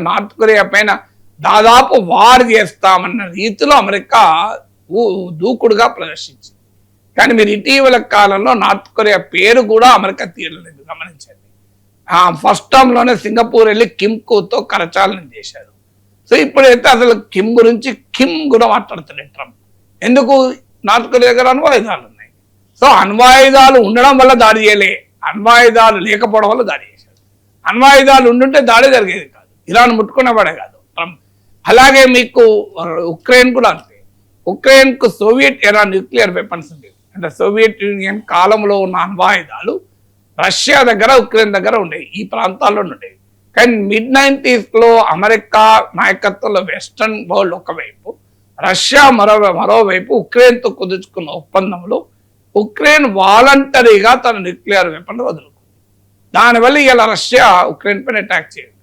నార్త్ కొరియా పైన దాదాపు వార్ చేస్తామన్న రీతిలో అమెరికా దూకుడుగా ప్రదర్శించింది. కానీ మీరు ఇటీవల కాలంలో నార్త్ కొరియా పేరు కూడా అమెరికా తీయలేదు, గమనించండి. ఫస్ట్ టర్మ్లోనే సింగపూర్ వెళ్ళి కిమ్తో కరచాలనం చేశారు. సో ఇప్పుడైతే అసలు కిమ్ కూడా మాట్లాడుతున్నాడు ట్రంప్. ఎందుకు? నార్త్ కొరియా దగ్గర అణ్వాయుధాలు ఉన్నాయి. సో అణ్వాయుధాలు ఉండడం వల్ల దాడి చేయలే, అణ్వాయుధాలు లేకపోవడం వల్ల దాడి చేశారు. అణ్వాయుధాలు ఉండుంటే దాడి జరిగేది కాదు, ఇరాన్ ముట్టుకునేవాడే కాదు ట్రంప్. అలాగే మీకు ఉక్రెయిన్ కూడా అంతే. ఉక్రెయిన్కు సోవియట్ ఎరా న్యూక్లియర్ వెపన్స్ ఉండేవి. అంటే సోవియట్ యూనియన్ కాలంలో ఉన్న అణ్వాయుధాలు రష్యా దగ్గర, ఉక్రెయిన్ దగ్గర ఉండేవి, ఈ ప్రాంతాల్లో ఉండేవి. కానీ mid-90sలో అమెరికా నాయకత్వంలో వెస్టర్న్ వరల్డ్ ఒకవైపు, రష్యా మరోవైపు ఉక్రెయిన్తో కుదుర్చుకున్న ఒప్పందంలో ఉక్రెయిన్ వాలంటరీగా తన న్యూక్లియర్ వెపన్ వదులుకుంది. దానివల్ల ఇలా రష్యా ఉక్రెయిన్ పైన అటాక్ చేసింది.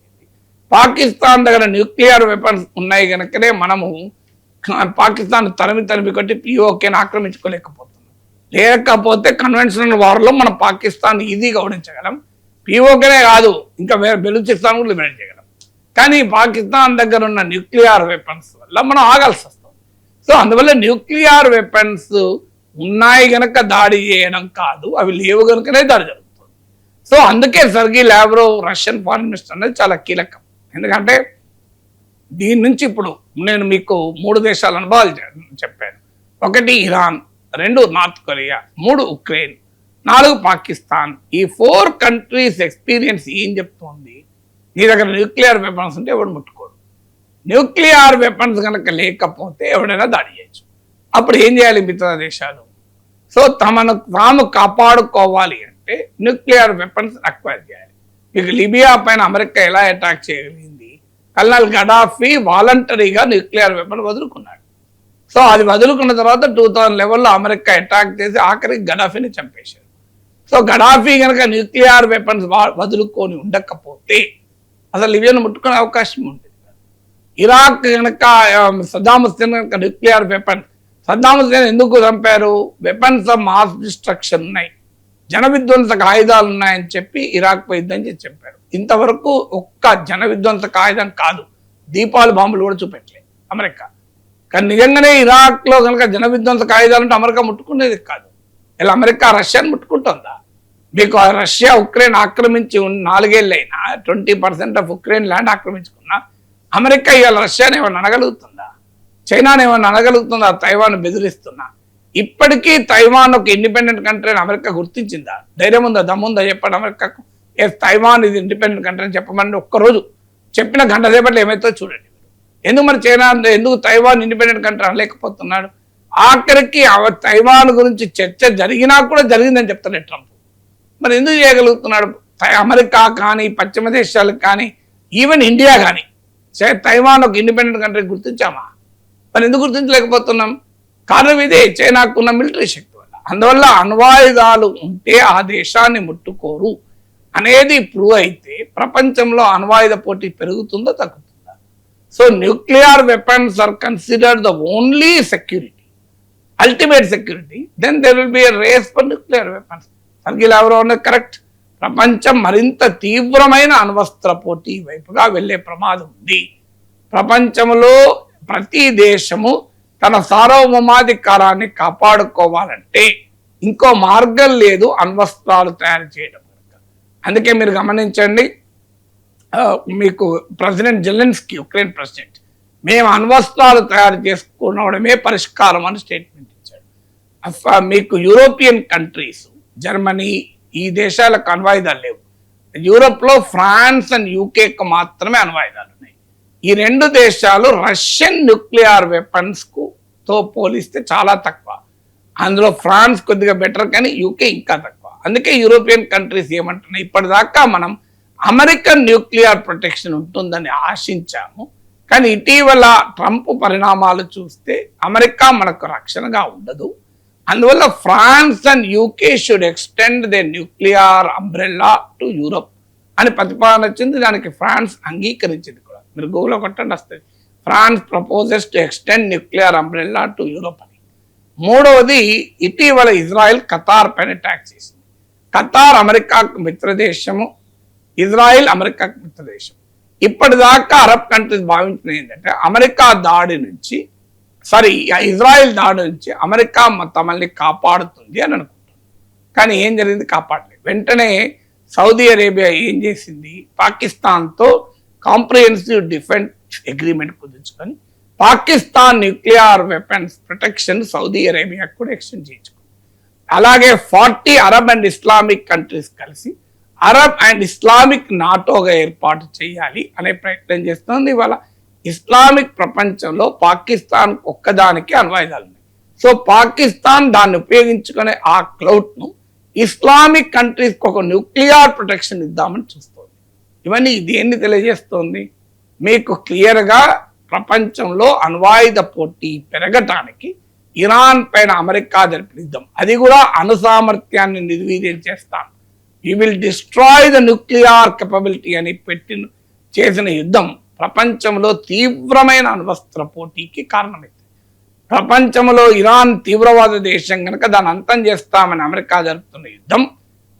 పాకిస్తాన్ దగ్గర న్యూక్లియర్ వెపన్స్ ఉన్నాయి కనుకనే మనము పాకిస్తాన్ తరిమి కొట్టి పిఓకేని ఆక్రమించుకోలేకపోతున్నాం. లేకపోతే కన్వెన్షనల్ వార్లో మనం పాకిస్తాన్ ఈజీగా ఓడించగలం. పిఓకేనే కాదు, ఇంకా వేరే బెలూచిస్తాన్ కూడా లిమిట్ చేయగలం. కానీ పాకిస్తాన్ దగ్గర ఉన్న న్యూక్లియర్ వెపన్స్ వల్ల మనం ఆగాల్సి వస్తుంది. సో అందువల్ల న్యూక్లియర్ వెపన్స్ ఉన్నాయి గనక దాడి చేయడం కాదు, అవి లేవు కనుకనే దాడి జరుగుతుంది. సో అందుకే Sargi Lavrov Russian foreign minister అనేది చాలా కీలకం. ఎందుకంటే దీని నుంచి ఇప్పుడు నేను మీకు 3 దేశాల అనుభవాలు చెప్పాను. 1 Iran, 2 north Korea, 3 Ukraine, 4 Pakistan. ఈ 4 కంట్రీస్ ఎక్స్పీరియన్స్ ఏం చెప్తోంది? నీ దగ్గర న్యూక్లియర్ వెపన్స్ ఉంటే ఎవడు ముట్టుకోడు. న్యూక్లియర్ వెపన్స్ కనుక లేకపోతే ఎవడైనా దాడి చేయొచ్చు. అప్పుడు ఏం చేయాలి మిగతా దేశాలు? సో తాము కాపాడుకోవాలి అంటే న్యూక్లియర్ వెపన్స్ అక్వైర్ చేయాలి. మీకు లిబియా పైన అమెరికా ఎలా అటాక్ చేయగలిగింది? కల్నల్ గడాఫీ వాలంటరీగా న్యూక్లియర్ వెపన్ వదులుకున్నాడు. సో అది వదులుకున్న తర్వాత 2011లో అమెరికా అటాక్ చేసి ఆఖరికి గడాఫీని చంపేశారు. సో గడాఫీ కనుక న్యూక్లియర్ వెపన్స్ వదులుకొని ఉండకపోతే అసలు లిబియాను ముట్టుకునే అవకాశం ఉంటుంది. ఇరాక్ కనుక సద్దాం హుస్సేన్ కనుక న్యూక్లియర్ వెపన్స్, సద్దాం హుస్సేన్ ఎందుకు చంపారు? వెపన్స్ ఆఫ్ మాస్ డిస్ట్రక్షన్ ఉన్నాయి, జన విధ్వంసక ఆయుధాలు ఉన్నాయని చెప్పి ఇరాక్ పై యుద్ధం చేసి చెప్పారు. ఇంతవరకు ఒక్క జన విధ్వంసక ఆయుధం కాదు, దీపావళి బాంబులు కూడా చూపెట్టలేదు అమెరికా. కానీ నిజంగానే ఇరాక్లో కనుక జన విధ్వంసక ఆయుధాలు అంటే అమెరికా ముట్టుకునేది కాదు. ఇలా అమెరికా రష్యాను ముట్టుకుంటుందా? మీకు రష్యా ఉక్రెయిన్ ఆక్రమించి 4 ఏళ్ళైనా 20% ఆఫ్ ఉక్రెయిన్ ల్యాండ్ ఆక్రమించుకున్నా అమెరికా ఇవాళ రష్యాని ఏమన్నా అనగలుగుతుందా? చైనాని ఏమన్నా అనగలుగుతుందా? తైవాన్ బెదిరిస్తున్నా. ఇప్పటికీ తైవాన్ ఒక ఇండిపెండెంట్ కంట్రీ అని అమెరికా గుర్తించిందా? ధైర్యం ఉందా, దమ్ముందా చెప్పండి అమెరికాకు? తైవాన్ ఇది ఇండిపెండెంట్ కంట్రీ అని చెప్పమని ఒక్కరోజు చెప్పిన గంట సేపట్లో ఏమైతే చూడండి. ఎందుకు మరి చైనా, ఎందుకు తైవాన్ ఇండిపెండెంట్ కంట్రీ అనలేకపోతున్నాడు? ఆఖరికి తైవాన్ గురించి చర్చ జరిగినా కూడా జరిగిందని చెప్తాడు ట్రంప్. మరి ఎందుకు చేయగలుగుతున్నాడు? అమెరికా కానీ, పశ్చిమ దేశాలకు కానీ, ఈవెన్ ఇండియా కానీ తైవాన్ ఒక ఇండిపెండెంట్ కంట్రీ గుర్తించామా? మరి ఎందుకు గుర్తించలేకపోతున్నాం? కారణం ఇదే, చైనాకు ఉన్న మిలిటరీ శక్తి వల్ల. అందువల్ల అణ్వాయుధాలు ఉంటే ఆ దేశాన్ని ముట్టుకోరు అనేది ప్రూవ్ అయితే ప్రపంచంలో అణ్వాయుధ పోటీ పెరుగుతుందో తగ్గుతుందా? So nuclear weapons are considered the only security, ultimate security. Then there will be a race for nuclear weapons. Circle ఎవరో కరెక్ట్. ప్రపంచం మరింత తీవ్రమైన అణ్వస్త్ర పోటీ వైపుగా వెళ్లే ప్రమాదం ఉంది. ప్రపంచంలో ప్రతి దేశము తన సార్వభౌమాధికారాన్ని కాపాడుకోవాలంటే ఇంకో మార్గం లేదు అణ్వస్త్రాలు తయారు చేయడం. అందుకే మీరు గమనించండి, మీకు ప్రెసిడెంట్ జెలెన్స్కీ, ఉక్రెయిన్ ప్రెసిడెంట్, మేము అణ్వస్త్రాలు తయారు చేసుకోవడమే పరిష్కారం అని స్టేట్మెంట్ ఇచ్చాడు. మీకు యూరోపియన్ కంట్రీస్, జర్మనీ, ఈ దేశాలకు అణ్వాయుధాలు లేవు. యూరోప్లో ఫ్రాన్స్ అండ్ యూకేకు మాత్రమే అణ్వాయుధాలు ఉన్నాయి. ఈ రెండు దేశాలు రష్యన్ న్యూక్లియర్ వెపన్స్ తో పోలిస్తే చాలా తక్కువ. అందులో ఫ్రాన్స్ కొద్దిగా బెటర్, కానీ యూకే ఇంకా తక్కువ. అందుకే యూరోపియన్ కంట్రీస్ ఏమంటున్నాయి, ఇప్పటిదాకా మనం అమెరికన్ న్యూక్లియర్ ప్రొటెక్షన్ ఉంటుందని ఆశించాము, కానీ ఇటీవల ట్రంప్ పరిణామాలు చూస్తే అమెరికా మనకు రక్షణగా ఉండదు. అందువల్ల France and UK should extend the nuclear umbrella to Europe అని ప్రతిపాదన వచ్చింది. దానికి ఫ్రాన్స్ అంగీకరించింది కూడా. మీరు గూగుల్లో కొట్టండి వస్తుంది, France proposes to extend nuclear umbrella to Europe అని. మూడవది, ఇటీవల ఇజ్రాయెల్ ఖతార్ పైన అటాక్ చేసింది. ఖతార్ అమెరికాకు మిత్రదేశము, ఇజ్రాయెల్ అమెరికాకు మిత్రదేశం. ఇప్పటిదాకా అరబ్ కంట్రీస్ భావించినది ఏంటంటే అమెరికా దాడి నుంచి, ఇజ్రాయెల్ దాడి నుంచి అమెరికా తమల్ని కాపాడుతుంది అని అనుకుంటుంది. కానీ ఏం జరిగింది? కాపాడలేదు. వెంటనే సౌదీ అరేబియా ఏం చేసింది, పాకిస్తాన్తో కాంప్రిహెన్సివ్ డిఫెన్స్ అగ్రిమెంట్ కుదుర్చుకొని Pakistan nuclear weapons protection Saudi అరేబియాకు కూడా ఎక్స్టెండ్ చేయించుకుంది. అలాగే 40 అరబ్ అండ్ ఇస్లామిక్ కంట్రీస్ కలిసి అరబ్ అండ్ ఇస్లామిక్ నాటోగా ఏర్పాటు చేయాలి అనే ప్రయత్నం చేస్తుంది. ఇవాళ ఇస్లామిక్ ప్రపంచంలో పాకిస్తాన్ ఒక్కదానికి అణ్వాయుధాలు ఉన్నాయి. సో పాకిస్తాన్ దాన్ని ఉపయోగించుకునే ఆ క్లౌట్ను ఇస్లామిక్ కంట్రీస్కి ఒక న్యూక్లియర్ ప్రొటెక్షన్ ఇద్దామని చూస్తుంది. ఇవన్నీ దేన్ని తెలియజేస్తుంది? మీకు క్లియర్గా ప్రపంచంలో అణ్వాయుధ పోటీ పెరగటానికి ఇరాన్ పైన అమెరికా జరిపిన యుద్ధం, అది కూడా అణు సామర్థ్యాన్ని నిర్వీర్యం చేస్తాం, you will destroy the nuclear capability అని చేసిన యుద్ధం ప్రపంచంలో తీవ్రమైన అణ్వస్త్ర పోటీకి కారణమైంది. ప్రపంచంలో ఇరాన్ తీవ్రవాద దేశం కనుక దాన్ని అంతం చేస్తామని అమెరికా జరుపుతున్న యుద్ధం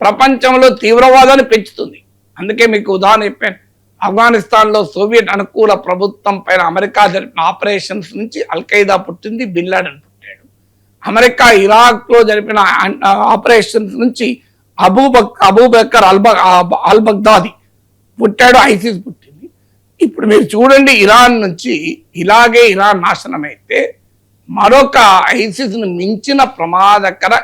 ప్రపంచంలో తీవ్రవాదాన్ని పెంచుతుంది. అందుకే మీకు ఉదాహరణ చెప్పాను, ఆఫ్ఘనిస్తాన్లో సోవియట్ అనుకూల ప్రభుత్వం పైన అమెరికా జరిపిన ఆపరేషన్స్ నుంచి అల్ఖైదా పుట్టింది, బిన్ లాడెన్ పుట్టాడు. అమెరికా ఇరాక్లో జరిపిన ఆపరేషన్స్ నుంచి అబూబకర్ అల్ బగ్దాది పుట్టాడు, ఐసిస్ పుట్టింది. ఇప్పుడు మీరు చూడండి, ఇరాన్ నుంచి ఇలాగే ఇరాన్ నాశనం అయితే మరొక ఐసిస్ను మించిన ప్రమాదకర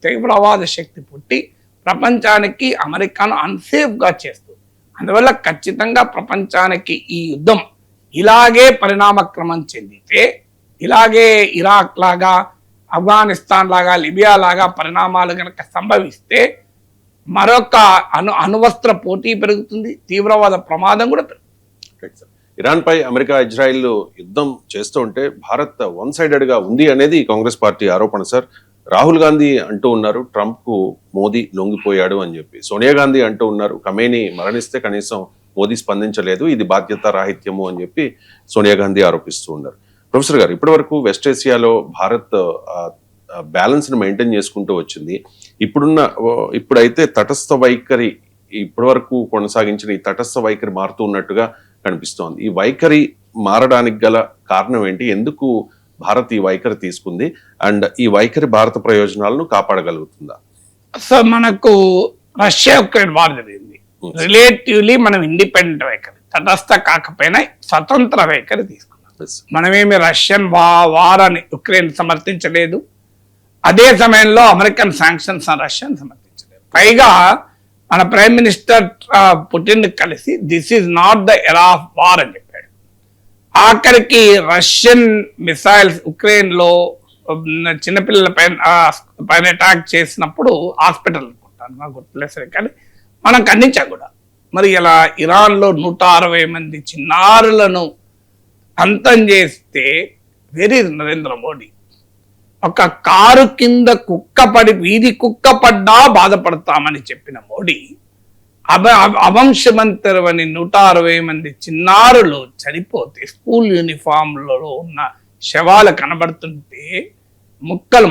తీవ్రవాద శక్తి పుట్టి ప్రపంచానికి అమెరికాను అన్సేఫ్గా చేస్తుంది. అందువల్ల ఖచ్చితంగా ప్రపంచానికి ఈ యుద్ధం ఇలాగే పరిణామక్రమం చెందితే, ఇలాగే ఇరాక్ లాగా, ఆఫ్ఘనిస్తాన్ లాగా, లిబియా లాగా పరిణామాలు కనుక సంభవిస్తే మరొక అణువస్త్ర పోటీ పెరుగుతుంది, తీవ్రవాద ప్రమాదం కూడా పెరుగుతుంది. ఇరాన్ పై అమెరికా, ఇజ్రాయిల్ యుద్ధం చేస్తూ ఉంటే భారత్ వన్ సైడెడ్ గా ఉంది అనేది కాంగ్రెస్ పార్టీ ఆరోపణ సార్. రాహుల్ గాంధీ అంటూ ఉన్నారు ట్రంప్ కు మోదీ లొంగిపోయాడు అని చెప్పి. సోనియా గాంధీ అంటూ ఉన్నారు ఖమేనీ మరణిస్తే కనీసం మోదీ స్పందించలేదు, ఇది బాధ్యత రాహిత్యము అని చెప్పి సోనియా గాంధీ ఆరోపిస్తూ ఉన్నారు. ప్రొఫెసర్ గారు, ఇప్పటి వరకు వెస్ట్ ఏసియాలో భారత్ బ్యాలెన్స్ ని మెయింటైన్ చేసుకుంటూ వచ్చింది. ఇప్పుడైతే తటస్థ వైఖరి, ఇప్పటి వరకు కొనసాగించిన ఈ తటస్థ వైఖరి మారుతూ ఉన్నట్టుగా కనిపిస్తోంది. ఈ వైఖరి మారడానికి గల కారణం ఏంటి? ఎందుకు భారత్ ఈ వైఖరి తీసుకుంది? అండ్ ఈ వైఖరి భారత ప్రయోజనాలను కాపాడగలుగుతుందా? సో మనకు రష్యా ఉక్రెయిన్ వార్ జరిగింది, రిలేటివ్లీ మనం ఇండిపెండెంట్ వైఖరి, తటస్థ కాకపోయినా స్వతంత్ర వైఖరి తీసుకున్నాం. మనమేమి రష్యన్ వార్ అని ఉక్రెయిన్ సమర్థించలేదు, అదే సమయంలో అమెరికన్ శాంక్షన్స్ రష్యన్ సమర్థించలేదు. పైగా మన ప్రైమ్ మినిస్టర్ పుటిన్ కలిసి this is not the era of war అని చెప్పాడు. ఆఖరికి రష్యన్ మిసైల్స్ ఉక్రెయిన్ లో చిన్నపిల్లల పైన అటాక్ చేసినప్పుడు హాస్పిటల్ అనుకుంటాను, నాకు గుర్తులేదు సరే, కానీ మనం ఖండించాం కూడా. మరి ఇలా ఇరాన్ లో 160 మంది చిన్నారులను అంతం చేస్తే వెరీ నరేంద్ర మోడీ ఒక కారు కింద వీధి కుక్క పడ్డా బాధపడతామని చెప్పిన మోడీ అవంశమంతరవని 160 మంది చిన్నారులు చనిపోతే స్కూల్ యూనిఫామ్లలో ఉన్న శవాలు కనబడుతుంటే ముక్కలు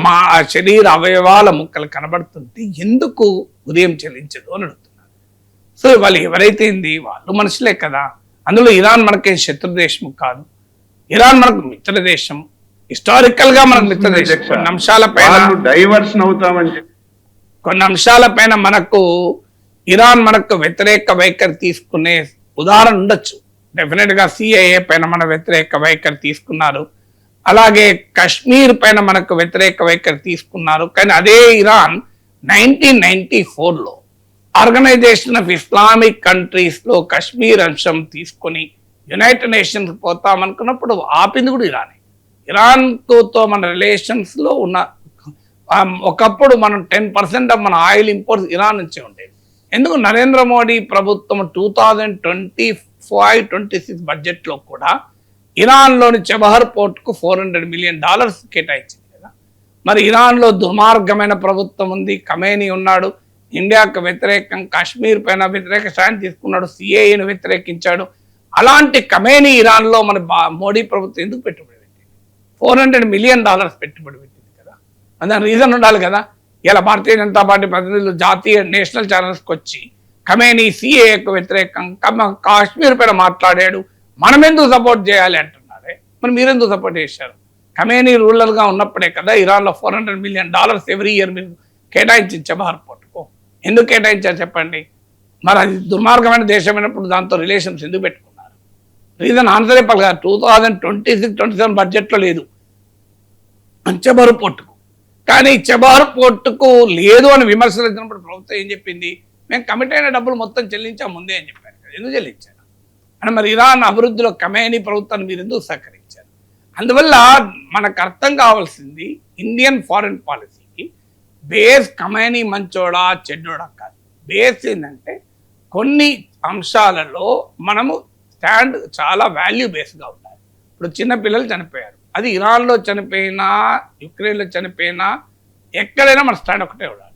శరీర అవయవాల ముక్కలు కనబడుతుంటే ఎందుకు ఉదయం చెల్లించదు అని అడుగుతున్నారు. సో వాళ్ళు ఎవరైతే వాళ్ళు మనుషులే కదా. అందులో ఇరాన్ మనకి శత్రు దేశం కాదు, ఇరాన్ మనకు మిత్ర దేశం, హిస్టారికల్ గా మనకు మిత్ర దేశం. కొన్ని అంశాలపైన డైవర్షన్ అవుతామని కొన్ని అంశాలపైన మనకు ఇరాన్ మనకు వ్యతిరేక వైఖరి తీసుకునే ఉదాహరణ ఉండొచ్చు. డెఫినెట్ గా సిఐఏ పైన మన వ్యతిరేక వైఖరి తీసుకున్నారు, అలాగే కశ్మీర్ పైన మనకు వ్యతిరేక వైఖరి తీసుకున్నారు. కానీ అదే ఇరాన్ 1994లో ఆర్గనైజేషన్ ఆఫ్ ఇస్లామిక్ కంట్రీస్ లో కశ్మీర్ అంశం తీసుకొని యునైటెడ్ నేషన్స్ పోతామనుకున్నప్పుడు ఆపింది కూడా ఇరానే. ఇరాన్ తో మన రిలేషన్స్ లో ఉన్న ఒకప్పుడు మనం 10% మన ఆయిల్ ఇంపోర్ట్స్ ఇరాన్ నుంచే ఉండేది. ఎందుకు నరేంద్ర మోడీ ప్రభుత్వం 2025-26 బడ్జెట్ లో కూడా ఇరాన్లోని చెబహర్ పోర్టుకు $400 million కేటాయించింది కదా. మరి ఇరాన్లో దుర్మార్గమైన ప్రభుత్వం ఉంది, ఖమేనీ ఉన్నాడు, ఇండియాకు వ్యతిరేకం, కాశ్మీర్ పైన వ్యతిరేక స్టాండ్ తీసుకున్నాడు, సిఏఏను వ్యతిరేకించాడు. అలాంటి ఖమేనీ ఇరాన్లో మన మోడీ ప్రభుత్వం ఎందుకు పెట్టుబడి పెట్టింది? $400 million పెట్టుబడి పెట్టింది కదా. దాని రీజన్ ఉండాలి కదా. ఇలా భారతీయ జనతా పార్టీ ప్రతినిధులు జాతీయ నేషనల్ ఛానల్స్కి వచ్చి ఖమేనీ సిఏఏకు వ్యతిరేకం కాశ్మీర్ పైన మాట్లాడాడు, మనం ఎందుకు సపోర్ట్ చేయాలి అంటున్నారే. మరి మీరెందుకు సపోర్ట్ చేశారు? ఖమేనీ రూరల్గా ఉన్నప్పుడే కదా ఇరాన్లో $400 million ఎవ్రీ ఇయర్ మీరు కేటాయించింది చెబహర్ పోర్టుకు. ఎందుకు కేటాయించారు చెప్పండి? మరి అది దుర్మార్గమైన దేశమైనప్పుడు దాంతో రిలేషన్స్ ఎందుకు పెట్టుకున్నారు? రీజన్ ఆన్సర్ చెప్పాలి కదా. 2026-27 బడ్జెట్లో లేదు చెబహర్ పోర్టుకు. కానీ చెబహర్ పోర్టుకు లేదు అని విమర్శలు వచ్చినప్పుడు ప్రభుత్వం ఏం చెప్పింది? మేము కమిట్ అయిన డబ్బులు మొత్తం చెల్లించాం ముందే అని చెప్పారు. ఎందుకు చెల్లించారు అని? మరి ఇరాన్ అభివృద్ధిలో ఖమేనీ ప్రభుత్వాన్ని మీరు ఎందుకు సహకరించారు? అందువల్ల మనకు అర్థం కావాల్సింది ఇండియన్ ఫారిన్ పాలసీకి బేస్ ఖమేనీ మంచోడా చెడ్డోడా కాదు. బేస్ ఏంటంటే కొన్ని అంశాలలో మనము స్టాండ్ చాలా వాల్యూ బేస్గా ఉండాలి. ఇప్పుడు చిన్నపిల్లలు చనిపోయారు, అది ఇరాన్లో చనిపోయినా యుక్రెయిన్లో చనిపోయినా ఎక్కడైనా మన స్టాండ్ ఒకటే ఉండాలి.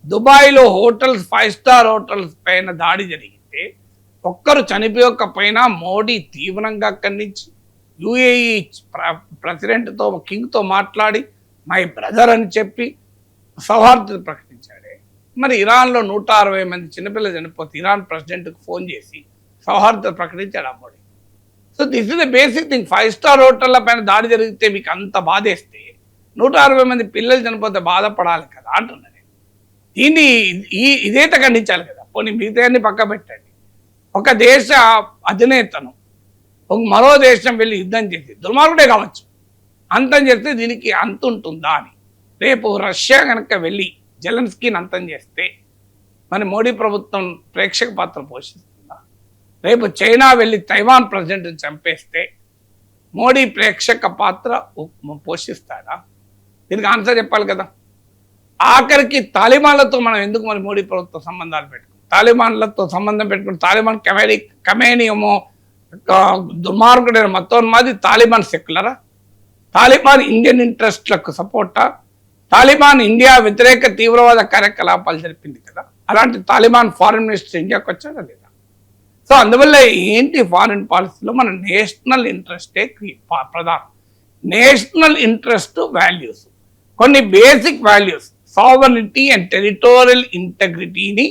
దుబాయ్లో హోటల్స్ 5 star హోటల్స్ పైన దాడి జరిగితే ఒక్కరు చనిపోయకపోయినా మోడీ తీవ్రంగా ఖండించి యుఏఈ ప్రెసిడెంట్తో కింగ్తో మాట్లాడి మై బ్రదర్ అని చెప్పి సౌహార్దత ప్రకటించాడే. మరి ఇరాన్లో 160 మంది చిన్నపిల్లలు చనిపోతే ఇరాన్ ప్రెసిడెంట్కి ఫోన్ చేసి సౌహార్దత ప్రకటించాడు ఆ Modi. So this is the basic thing. 5 star హోటళ్ల పైన దాడి జరిగితే మీకు అంత బాధేస్తే 160 మంది పిల్లలు చనిపోతే బాధపడాలి కదా అంటున్నాను. దీన్ని ఇదైతే ఖండించాలి కదా. పోనీ మిగతాన్ని పక్క పెట్టండి. ఒక దేశ అధినేతను మరో దేశం వెళ్ళి యుద్ధం చేసి దుర్మార్గుడే కావచ్చు అంతం చేస్తే దీనికి అంతుంటుందా అని. రేపు రష్యా కనుక వెళ్ళి జెలెన్స్కీని అంతం చేస్తే మరి మోడీ ప్రభుత్వం ప్రేక్షక పాత్ర పోషిస్తుందా? రేపు చైనా వెళ్ళి తైవాన్ ప్రెసిడెంట్ని చంపేస్తే మోడీ ప్రేక్షక పాత్ర పోషిస్తాడా? దీనికి ఆన్సర్ చెప్పాలి కదా. ఆఖరికి తాలిబాన్లతో మనం ఎందుకు మరి మోడీ ప్రభుత్వం సంబంధాలు పెట్టుకుంటాం? తాలిబాన్లతో సంబంధం పెట్టుకుని తాలిబాన్ ఖమేనీ ఏమో దుర్మార్గుడైన మతోన్మాది, తాలిబాన్ సెక్యులరా? తాలిబాన్ ఇండియన్ ఇంట్రెస్ట్లకు సపోర్టా? తాలిబాన్ ఇండియా వ్యతిరేక తీవ్రవాద కార్యకలాపాలు జరిపింది కదా. అలాంటి తాలిబాన్ ఫారిన్ మినిస్టర్ ఇండియాకి వచ్చారా లేదా? సో అందువల్ల ఏంటి ఫారిన్ పాలసీలో మన నేషనల్ ఇంట్రెస్టే ప్రధానం. నేషనల్ ఇంట్రెస్ట్ వాల్యూస్, కొన్ని basic values, sovereignty and territorial ఇంటెగ్రిటీని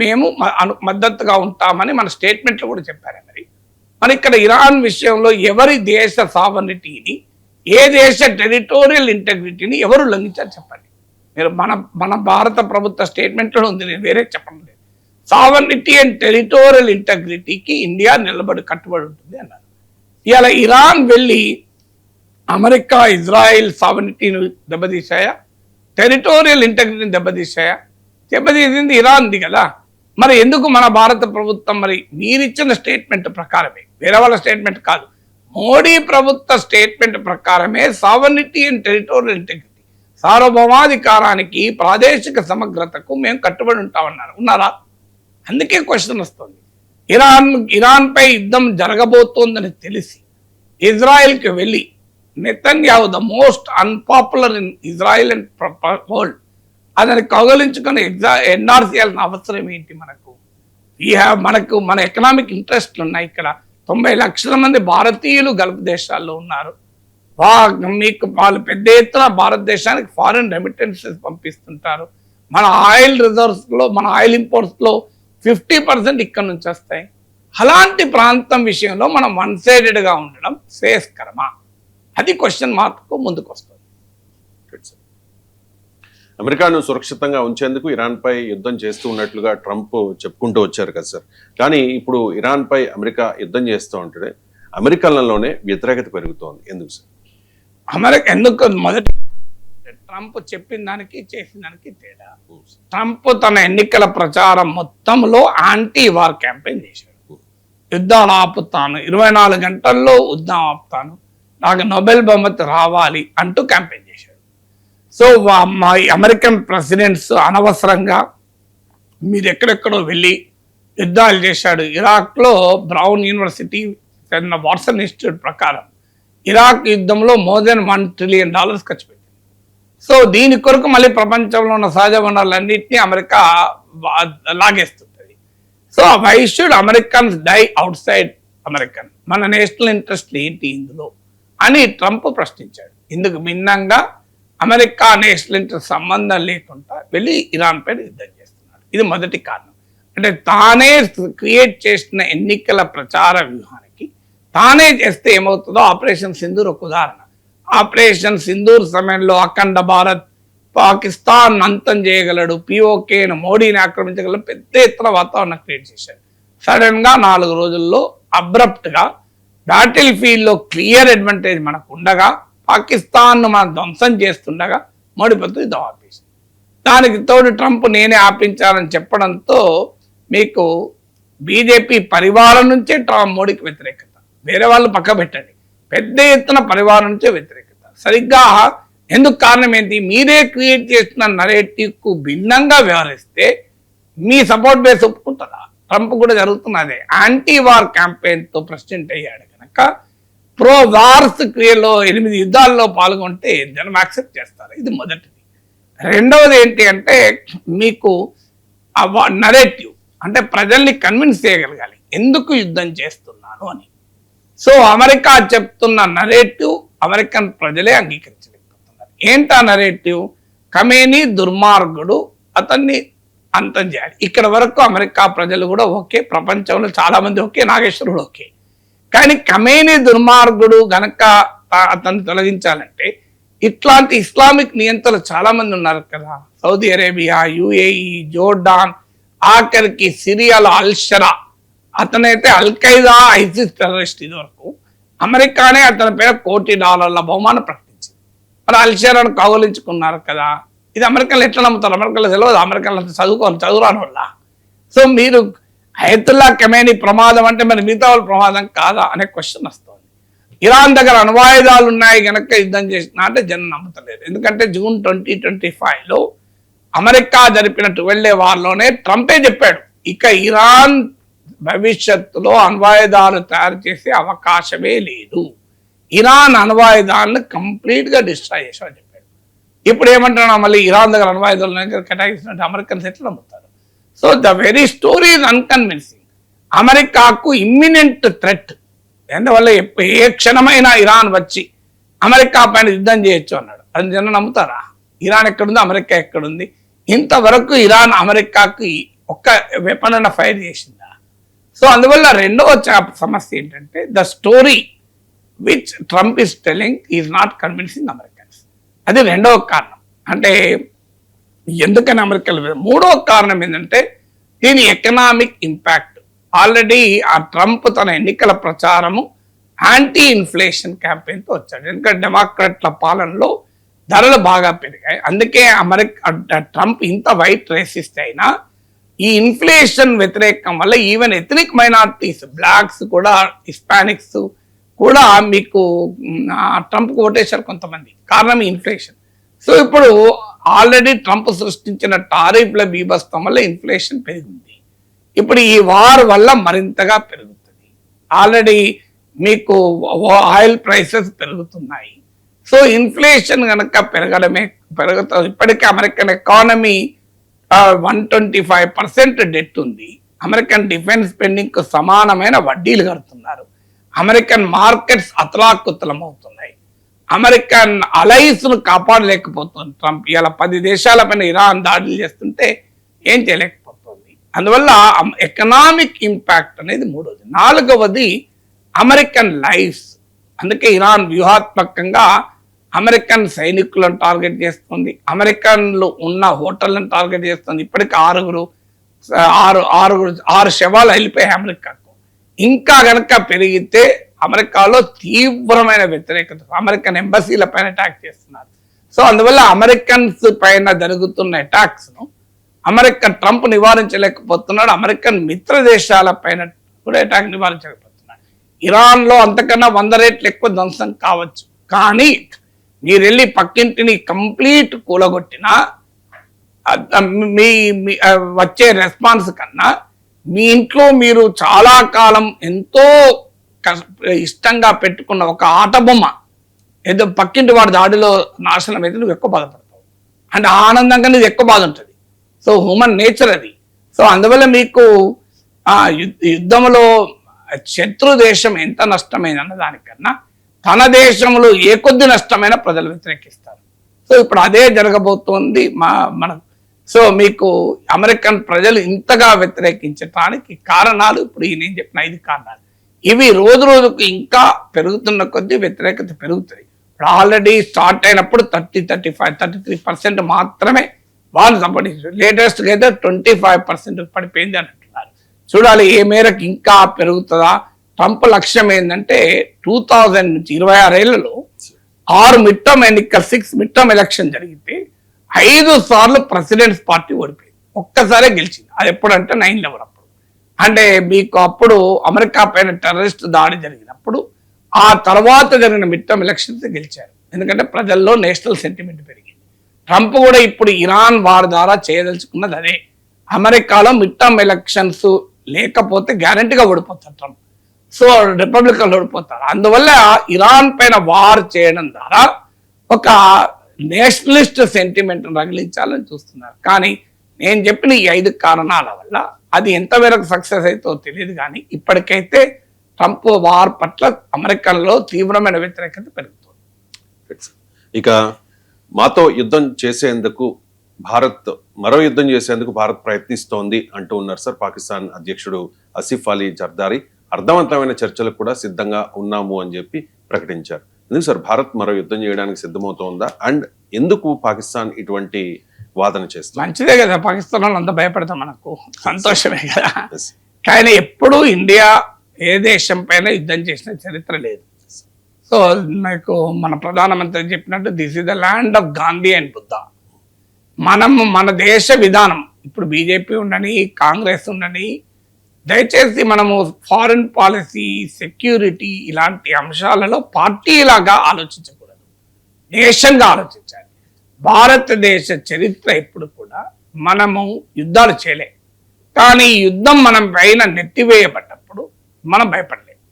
మేము మద్దతుగా ఉంటామని మన స్టేట్మెంట్లో కూడా చెప్పారు. మరి ఇక్కడ ఇరాన్ విషయంలో ఎవరి దేశ సావరిటీని, ఏ దేశ టెరిటోరియల్ ఇంటెగ్రిటీని ఎవరు ఉల్లంఘించారు చెప్పండి. మీరు మన భారత ప్రభుత్వ స్టేట్మెంట్లో ఉంది, నేను వేరే చెప్పడం లేదు. సావరిటీ అండ్ టెరిటోరియల్ ఇంటెగ్రిటీకి ఇండియా కట్టుబడి ఉంటుంది అన్నారు. ఇవాళ ఇరాన్ వెళ్ళి అమెరికా, ఇజ్రాయిల్ సావరిటీని దెబ్బతీశాయా? టెరిటోరియల్ ఇంటెగ్రిటీని దెబ్బతీశాయా? దెబ్బతీసింది ఇరాన్ది కదా. మరి ఎందుకు మన భారత ప్రభుత్వం మరి మీరిచ్చిన స్టేట్మెంట్ ప్రకారమే, వేరే వాళ్ళ స్టేట్మెంట్ కాదు, మోడీ ప్రభుత్వ స్టేట్మెంట్ ప్రకారమే సావరిటీ అండ్ టెరిటోరియల్ ఇంటెగ్రిటీ, సార్వభౌమాధికారానికి, ప్రాదేశిక సమగ్రతకు మేము కట్టుబడి ఉంటామన్నారు. ఉన్నారా? అందుకే క్వశ్చన్ వస్తుంది. ఇరాన్పై యుద్ధం జరగబోతోందని తెలిసి ఇజ్రాయెల్కి వెళ్ళి Netanyahu the most unpopular in Israel and world, అతన్ని కౌగలించుకొని ఎన్ఆర్సీ చేయాల్సిన అవసరం ఏంటి? మనకు మన ఎకనామిక్ ఇంట్రెస్ట్లు ఉన్నాయి. ఇక్కడ 90 లక్షల మంది భారతీయులు గల్ఫ్ దేశాల్లో ఉన్నారు. మీకు వాళ్ళు పెద్ద ఎత్తున భారతదేశానికి ఫారిన్ రెమిటెన్సెస్ పంపిస్తుంటారు. మన ఆయిల్ రిజర్వ్స్లో, మన ఆయిల్ ఇంపోర్ట్స్లో 50% ఇక్కడ నుంచి వస్తాయి. అలాంటి ప్రాంతం విషయంలో మనం వన్ సైడెడ్గా ఉండడం శ్రేయస్కరమా? అది క్వశ్చన్ మార్క్ ముందుకు వస్తుంది. అమెరికాను సురక్షితంగా ఉంచేందుకు ఇరాన్పై యుద్ధం చేస్తూ ఉన్నట్లుగా ట్రంప్ చెప్పుకుంటూ వచ్చారు కదా సార్. కానీ ఇప్పుడు ఇరాన్పై అమెరికా యుద్ధం చేస్తూ ఉంటే అమెరికాలోనే వ్యతిరేకత పెరుగుతోంది. ఎందుకు సార్? ఎందుకు మొదటి ట్రంప్ చెప్పిన దానికి చేసిన దానికి తేడా. ట్రంప్ తన ఎన్నికల ప్రచారం మొత్తంలో యాంటీ వార్ క్యాంపెయిన్ చేశాడు. యుద్ధాలు ఆపుతాను, 24 గంటల్లో యుద్ధం ఆపుతాను, నాకు నోబెల్ బహుమతి రావాలి అంటూ క్యాంపెయిన్ చేశాడు. సో మా అమెరికన్ ప్రెసిడెంట్స్ అనవసరంగా మీరు ఎక్కడెక్కడో వెళ్ళి యుద్ధాలు చేశాడు. ఇరాక్లో బ్రౌన్ యూనివర్సిటీ చెందిన వాట్సన్ ఇన్స్టిట్యూట్ ప్రకారం ఇరాక్ యుద్ధంలో మోర్ దెన్ $1 trillion ఖర్చు పెట్టింది. సో దీని కొరకు మళ్ళీ ప్రపంచంలో ఉన్న సహజ వనరులన్నింటినీ అమెరికా లాగేస్తుంటుంది. So why should Americans die outside American? మన నేషనల్ ఇంట్రెస్ట్ ఏంటి ఇందులో అని ట్రంప్ ప్రశ్నించాడు. ఇందుకు భిన్నంగా అమెరికా నేషనల్ ఇంట్రెస్ట్ సంబంధం లేకుండా వెళ్ళి ఇరాన్ పైన యుద్ధం చేస్తున్నాడు. ఇది మొదటి కారణం. అంటే తానే క్రియేట్ చేసిన ఎన్నికల ప్రచార వ్యూహానికి తానే చేస్తే ఏమవుతుందో ఆపరేషన్ సింధూర్ ఒక ఉదాహరణ. ఆపరేషన్ సింధూర్ సమయంలో అఖండ భారత్ పాకిస్తాన్ అంతం చేయగలడు, పిఓకేను మోడీని ఆక్రమించగలడు, పెద్ద ఎత్తున వాతావరణం క్రియేట్ చేశాడు. సడన్ గా 4 రోజుల్లో అబ్రప్ట్ గా బ్యాటిల్ ఫీల్డ్ లో క్లియర్ అడ్వాంటేజ్ మనకు ఉండగా పాకిస్తాన్ మనం ధ్వంసం చేస్తుండగా మోడీపతి యుద్ధం ఆపేసింది. దానికి తోడు ట్రంప్ నేనే ఆపించాలని చెప్పడంతో మీకు బీజేపీ పరివారం నుంచే మోడీకి వ్యతిరేకత, వేరే వాళ్ళు పక్క పెట్టండి, పెద్ద ఎత్తున పరివారం నుంచే వ్యతిరేకత. సరిగ్గా ఎందుకు కారణం ఏంటి? మీరే క్రియేట్ చేస్తున్న నరేటివ్కు భిన్నంగా వ్యవహరిస్తే మీ సపోర్ట్ బేస్ ఒప్పుకుంటుందా? ట్రంప్ కూడా జరుగుతున్నదే. యాంటీ వార్ క్యాంపెయిన్తో ప్రెసిడెంట్ అయ్యాడు కనుక ప్రో వార్స్ క్రియలో 8 యుద్ధాల్లో పాల్గొంటే జనం యాక్సెప్ట్ చేస్తారు. ఇది మొదటిది. రెండవది ఏంటి అంటే మీకు నరేటివ్, అంటే ప్రజల్ని కన్విన్స్ చేయగలగాలి ఎందుకు యుద్ధం చేస్తున్నాను అని. సో అమెరికా చెప్తున్న నరేటివ్ అమెరికన్ ప్రజలే అంగీకరించలేకపోతున్నారు. ఏంటా నరేటివ్? ఖమేనీ దుర్మార్గుడు, అతన్ని అంతం చేయాలి. ఇక్కడ వరకు అమెరికా ప్రజలు కూడా ఓకే, ప్రపంచంలో చాలా మంది ఓకే, నాగేశ్వరుడు ఓకే. కానీ ఖమేనీ దుర్మార్గుడు గనక అతన్ని తొలగించాలంటే ఇట్లాంటి ఇస్లామిక్ నియంత్రణలు చాలా మంది ఉన్నారు కదా, సౌదీ అరేబియా, యుఏఈ, జోర్డాన్, ఆఖరికి సిరియాలో అల్షరా, అతనైతే అల్ఖైదా, ఐసిస్ టెర్రరిస్ట్. ఇది వరకు అమెరికానే అతని పేరు $1 కోటి బహుమానం ప్రకటించింది. మరి అల్షరాను కౌగలించుకున్నారు కదా. ఇది అమెరికన్లు ఎట్లా నమ్ముతారు? అమెరికన్లు తెలియదు, అమెరికన్లు చదువురాని వాళ్ళ. సో మీరు అయతుల్లా ఖమేనీ ప్రమాదం అంటే మరి మిగతా వాళ్ళు ప్రమాదం కాదా అనే క్వశ్చన్ వస్తుంది. ఇరాన్ దగ్గర అణ్వాయుధాలు ఉన్నాయి కనుక యుద్ధం చేసిన అంటే జనం నమ్ముతలేదు. ఎందుకంటే జూన్ 2025లో అమెరికా జరిపిన 12 డే వార్లోనే ట్రంపే చెప్పాడు ఇక ఇరాన్ భవిష్యత్తులో అణ్వాయుధాలు తయారు చేసే అవకాశమే లేదు, ఇరాన్ అణ్వాయుధాలను కంప్లీట్ గా డిస్ట్రాయ్ చేసామని చెప్పాడు. ఇప్పుడు ఏమంటున్నా మళ్ళీ ఇరాన్ దగ్గర అణ్వాయుధాలు కేటాయిస్తున్నట్టు అమెరికన్స్ ఎట్లా నమ్ముతారు? So the very story is unconvincing. అమెరికాకు ఇమ్మినెంట్ థ్రెట్, ఎందువల్ల ఏ క్షణమైనా ఇరాన్ వచ్చి అమెరికా పైన యుద్ధం చేయొచ్చు అన్నాడు. అది జనం నమ్ముతారా? ఇరాన్ ఎక్కడుంది, అమెరికా ఎక్కడుంది? ఇంతవరకు ఇరాన్ అమెరికాకి ఒక్క వెపన్ అన్న ఫైర్ చేసిందా? సో అందువల్ల రెండవ సమస్య ఏంటంటే the story which Trump is telling is not convincing Americans. అది రెండవ కారణం. అంటే ఎందుకని అమెరికాలో. మూడవ కారణం ఏంటంటే దీని ఎకనామిక్ ఇంపాక్ట్. ఆల్రెడీ ఆ ట్రంప్ తన ఎన్నికల ప్రచారము యాంటీ ఇన్ఫ్లేషన్ క్యాంపెయిన్తో వచ్చాడు. ఎందుకంటే డెమోక్రాట్ల పాలనలో ధరలు బాగా పెరిగాయి. అందుకే ట్రంప్ ఇంత వైట్ రేసిస్ట్ అయినా ఈ ఇన్ఫ్లేషన్ వ్యతిరేకం వల్ల ఈవెన్ ఎథనిక్ మైనారిటీస్, బ్లాక్స్ కూడా, హిస్పానిక్స్ కూడా మీకు ట్రంప్కి ఓటేశారు కొంతమంది. కారణం ఇన్ఫ్లేషన్. సో ఇప్పుడు ఆల్రెడీ ట్రంప్ సృష్టించిన టారిఫ్ల బీభత్సం వల్ల ఇన్ఫ్లేషన్ పెరిగింది. ఇప్పుడు ఈ వార్ వల్ల మరింతగా పెరుగుతుంది. ఆల్రెడీ మీకు ఆయిల్ ప్రైసెస్ పెరుగుతున్నాయి. సో ఇన్ఫ్లేషన్ కనుక పెరుగుతుంది. ఇప్పటికే అమెరికన్ ఎకానమీ 125% డెట్ ఉంది. అమెరికన్ డిఫెన్స్ స్పెండింగ్ కు సమానమైన వడ్డీలు కడుతున్నారు. అమెరికన్ మార్కెట్స్ అతలాకుతలం అవుతున్నాయి. అమెరికన్ అలైస్ ను కాపాడలేకపోతుంది ట్రంప్. ఇలా 10 దేశాలపైన ఇరాన్ దాడులు చేస్తుంటే ఏం చేయలేకపోతుంది. అందువల్ల ఎకనామిక్ ఇంపాక్ట్ అనేది మూడవది. 4వది అమెరికన్ లైఫ్స్. అందుకే ఇరాన్ వ్యూహాత్మకంగా అమెరికన్ సైనికులను టార్గెట్ చేస్తుంది, అమెరికన్లు ఉన్న హోటళ్లను టార్గెట్ చేస్తుంది. ఇప్పటికి 6 శవాలు వెళ్ళిపోయాయి అమెరికాకు. ఇంకా గనక పెరిగితే అమెరికాలో తీవ్రమైన వ్యతిరేకత, అమెరికన్ ఎంబసీల పైన అటాక్ చేస్తున్నారు. సో అందువల్ల అమెరికన్స్ పైన జరుగుతున్న అటాక్స్ ను ట్రంప్ నివారించలేకపోతున్నాడు. అమెరికన్ మిత్ర దేశాల పైన కూడా అటాక్ నివారించలేకపోతున్నాడు. ఇరాన్ లో అంతకన్నా 100 రెట్లు ఎక్కువ ధ్వంసం కావచ్చు, కానీ మీరు వెళ్ళి పక్కింటిని కంప్లీట్ కూలగొట్టినా మీ వచ్చే రెస్పాన్స్ కన్నా మీ ఇంట్లో మీరు చాలా కాలం ఎంతో ఇష్టంగా పెట్టుకున్న ఒక ఆట బొమ్మ ఏదో పక్కింటి వాడి దాడిలో నాశనం అయితే నువ్వు ఎక్కువ బాధపడతావు. అంటే ఆనందంగా నీకు ఎక్కువ బాధ ఉంటుంది. సో హ్యూమన్ నేచర్ అది. సో అందువల్ల మీకు యుద్ధంలో శత్రు దేశం ఎంత నష్టమైన దానికన్నా తన దేశంలో ఏ కొద్ది నష్టమైన ప్రజలు వ్యతిరేకిస్తారు. సో ఇప్పుడు అదే జరగబోతోంది మన. సో మీకు అమెరికన్ ప్రజలు ఇంతగా వ్యతిరేకించడానికి కారణాలు ఇప్పుడు నేను చెప్పిన 5 కారణాలు. ఇవి రోజు రోజుకు ఇంకా పెరుగుతున్న కొద్దీ వ్యతిరేకత పెరుగుతుంది. ఇప్పుడు ఆల్రెడీ స్టార్ట్ అయినప్పుడు 33% మాత్రమే వాళ్ళు సంపాదించారు. లేటెస్ట్గా అయితే 25% పడిపోయింది అని అంటున్నారు. చూడాలి ఏ మేరకు ఇంకా పెరుగుతుందా. ట్రంప్ లక్ష్యం ఏంటంటే 2000 నుంచి 26 ఏళ్లలో 6 మిడ్ టర్మ్ ఎన్నికలు 6 మిడ్ టర్మ్ ఎలక్షన్ జరిగితే 5 సార్లు ప్రెసిడెంట్స్ పార్టీ ఓడిపోయింది, ఒక్కసారే గెలిచింది. అది ఎప్పుడంటే 9/11 అప్పుడు. అంటే మీకు అప్పుడు అమెరికా పైన టెర్రరిస్ట్ దాడి జరిగినప్పుడు ఆ తర్వాత జరిగిన మిడ్ టర్మ్ ఎలక్షన్స్ గెలిచారు. ఎందుకంటే ప్రజల్లో నేషనల్ సెంటిమెంట్ పెరిగింది. ట్రంప్ కూడా ఇప్పుడు ఇరాన్ వార్ ద్వారా చేయదలుచుకున్నది అదే. అమెరికాలో మిడ్ టర్మ్ ఎలక్షన్స్ లేకపోతే గ్యారంటీగా ఓడిపోతారు ట్రంప్. సో రిపబ్లికన్ ఓడిపోతారు. అందువల్ల ఇరాన్ పైన వార్ చేయడం ద్వారా ఒక నేషనలిస్ట్ సెంటిమెంట్ రగిలించాలని చూస్తున్నారు. కానీ నేను చెప్పిన ఈ 5 కారణాల వల్ల అది ఎంతవరకు సక్సెస్ అవుతుందో తెలియదు. కానీ ఇప్పటికైతే ట్రంప్ వార్ పట్ల అమెరికన్లో తీవ్రమైన వ్యతిరేకత పెరుగుతుంది. ఇక మాతో యుద్ధం చేసేందుకు మరో యుద్ధం చేసేందుకు భారత్ ప్రయత్నిస్తోంది అంటూ ఉన్నారు సార్ పాకిస్తాన్ అధ్యక్షుడు ఆసిఫ్ అలీ జర్దారీ. అర్థవంతమైన చర్చలకు కూడా సిద్ధంగా ఉన్నాము అని చెప్పి ప్రకటించారు. ఎందుకు సార్ భారత్ మరో యుద్ధం చేయడానికి సిద్ధమవుతోందా? అండ్ ఎందుకు పాకిస్తాన్ ఇటువంటి వాదన చేస్తుంది? మంచిదే కదా, పాకిస్తాన్ వాళ్ళు అంతా భయపడతాం, మనకు సంతోషమే కదా. కానీ ఎప్పుడు ఇండియా ఏ దేశం పైన యుద్ధం చేసిన చరిత్ర లేదు. సో నాకు మన ప్రధానమంత్రి చెప్పినట్టు this is the land of Gandhi and Buddha. మన దేశ విధానం ఇప్పుడు బీజేపీ ఉండని, కాంగ్రెస్ ఉండని, దయచేసి మనము ఫారిన్ పాలసీ, సెక్యూరిటీ ఇలాంటి అంశాలలో పార్టీలాగా ఆలోచించకూడదు, నేషన్గా ఆలోచించాలి. భారతదేశ చరిత్ర ఎప్పుడు కూడా మనము యుద్ధాలు చేయలే, కానీ యుద్ధం మనం పైన నెట్టివేయబడ్డప్పుడు మనం భయపడలేము.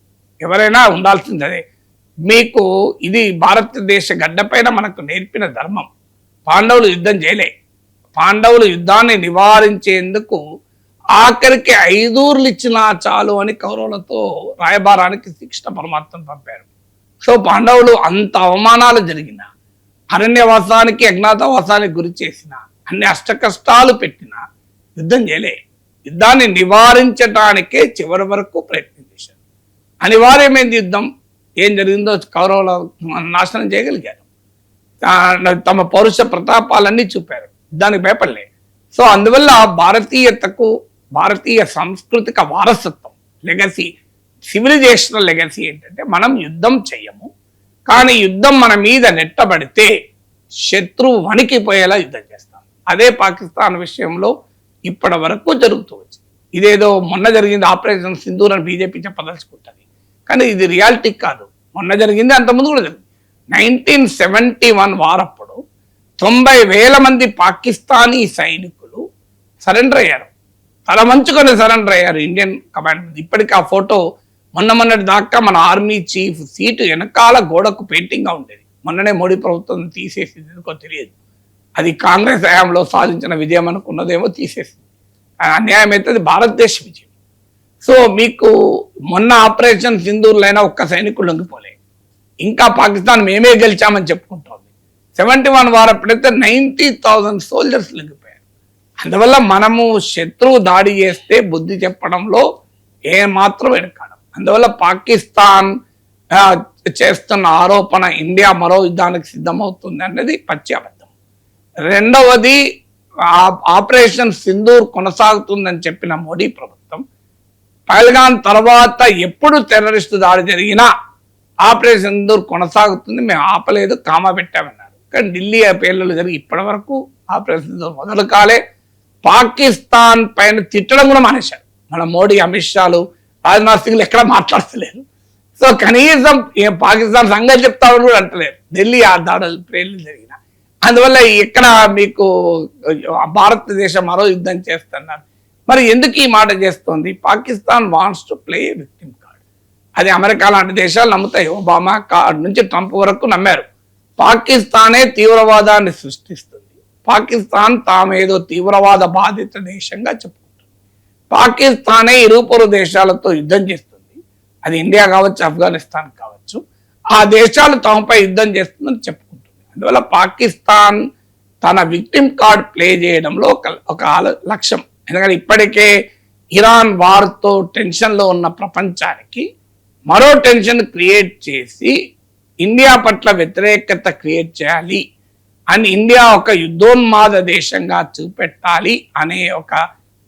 ఎవరైనా ఉండాల్సింది అదే. మీకు ఇది భారతదేశ గడ్డపైన మనకు నేర్పిన ధర్మం. పాండవులు యుద్ధం చేయలే. పాండవులు యుద్ధాన్ని నివారించేందుకు ఆఖరికి 5 ఊర్లు ఇచ్చినా చాలు అని కౌరవులతో రాయబారానికి శిక్షణ పరమాత్మను పంపారు. సో పాండవులు అంత అవమానాలు జరిగిన, అరణ్యవాసానికి అజ్ఞాతవాసానికి గురి చేసిన, అన్ని అష్ట కష్టాలు పెట్టిన యుద్ధం చేయలే. యుద్ధాన్ని నివారించడానికే చివరి వరకు ప్రయత్నం చేశారు. అనివార్యమైంది యుద్ధం. ఏం జరిగిందో కౌరవుల నాశనం చేయగలిగారు. తమ పౌరుష ప్రతాపాలన్నీ చూపారు, దానికి భయపడలే. సో అందువల్ల భారతీయతకు, భారతీయ సాంస్కృతిక వారసత్వం, లెగసీ, సివిలైజేషనల్ లెగసీ ఏంటంటే మనం యుద్ధం చెయ్యము, కానీ యుద్ధం మన మీద నెట్టబడితే శత్రువు వణికిపోయేలా యుద్ధం చేస్తాం. అదే పాకిస్తాన్ విషయంలో ఇప్పటి వరకు జరుగుతూ వచ్చింది. ఇదేదో మొన్న జరిగింది ఆపరేషన్ సింధూర్ అని బీజేపీ చెప్పదలుచుకుంటుంది, కానీ ఇది రియాలిటీ కాదు. మొన్న జరిగింది, అంతకుముందు కూడా జరిగింది. 1971 వారప్పుడు 90,000 మంది పాకిస్తానీ సైనికులు సరెండర్ అయ్యారు. తల మంచుకొని సరెండర్ అయ్యారు ఇండియన్ కమాండ్. ఇప్పటికీ ఆ ఫోటో మొన్నటి దాకా మన ఆర్మీ చీఫ్ సీటు వెనకాల గోడకు పెయింటింగ్గా ఉండేది. మొన్ననే మోడీ ప్రభుత్వం తీసేసింది, ఎందుకో తెలియదు. అది కాంగ్రెస్ హయాంలో సాధించిన విజయం అనుకున్నదేమో తీసేసింది. అన్యాయం అయితే అది భారతదేశ విజయం. సో మీకు మొన్న ఆపరేషన్ సింధూర్లో అయినా ఒక్క సైనికుడు లొంగిపోలే. ఇంకా పాకిస్తాన్ మేమే గెలిచామని చెప్పుకుంటోంది. 71 వార్ అప్పుడైతే 90,000 సోల్జర్స్ లొంగిపోయారు. అందువల్ల మనము శత్రువు దాడి చేస్తే బుద్ధి చెప్పడంలో ఏమాత్రం వెనకాడం. అందువల్ల పాకిస్తాన్ చేస్తున్న ఆరోపణ ఇండియా మరో యుద్ధానికి సిద్ధమవుతుంది అనేది పచ్చి అబద్ధం. రెండవది, ఆపరేషన్ సింధూర్ కొనసాగుతుందని చెప్పిన మోడీ ప్రభుత్వం పహల్గాం తర్వాత ఎప్పుడు టెర్రరిస్టు దాడి జరిగినా ఆపరేషన్ సింధూర్ కొనసాగుతుంది, మేము ఆపలేదు, కామా పెట్టామన్నారు. కానీ ఢిల్లీ పేర్లలో జరిగి ఇప్పటి వరకు ఆపరేషన్ సింధూర్ మొదలు కాలే. పాకిస్తాన్ పైన తిట్టడం కూడా మానేశారు. మన మోడీ, అమిత్ షాలు, రాజ్నాథ్ సింగ్లు ఎక్కడ మాట్లాడతలేరు. సో కనీసం పాకిస్తాన్ సంగతి చెప్తామని కూడా అంటలేరు ఢిల్లీ ఆ దాడులు పేర్లు జరిగిన. అందువల్ల ఇక్కడ మీకు భారతదేశం మరో యుద్ధం చేస్తున్నారు. మరి ఎందుకు ఈ మాట చేస్తోంది? Pakistan wants to play victim card. అది అమెరికా లాంటి దేశాలు నమ్ముతాయి. ఒబామా నుంచి ట్రంప్ వరకు నమ్మారు. పాకిస్తానే తీవ్రవాదాన్ని సృష్టిస్తుంది. పాకిస్తాన్ తామేదో తీవ్రవాద బాధిత దేశంగా చెప్పుకుంటుంది. పాకిస్తానే ఇరుపొరు దేశాలతో యుద్ధం చేస్తుంది. అది ఇండియా కావచ్చు, ఆఫ్ఘనిస్తాన్ కావచ్చు. ఆ దేశాలు తమపై యుద్ధం చేస్తుందని చెప్పుకుంటుంది. అందువల్ల పాకిస్తాన్ తన విక్టిమ్ కార్డ్ ప్లే చేయడంలో ఒక లక్ష్యం. ఎందుకంటే ఇప్పటికే ఇరాన్ వార్తో టెన్షన్లో ఉన్న ప్రపంచానికి మరో టెన్షన్ క్రియేట్ చేసి ఇండియా పట్ల వ్యతిరేకత క్రియేట్ చేయాలి అని, ఇండియా ఒక యుద్ధోన్మాద దేశంగా చూపెట్టాలి అనే ఒక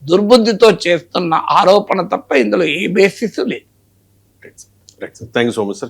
దుర్బుద్ధితో చేస్తున్న ఆరోపణ తప్ప ఇందులో ఏ బేసిస్ లేదు. Right sir, thank you so much sir.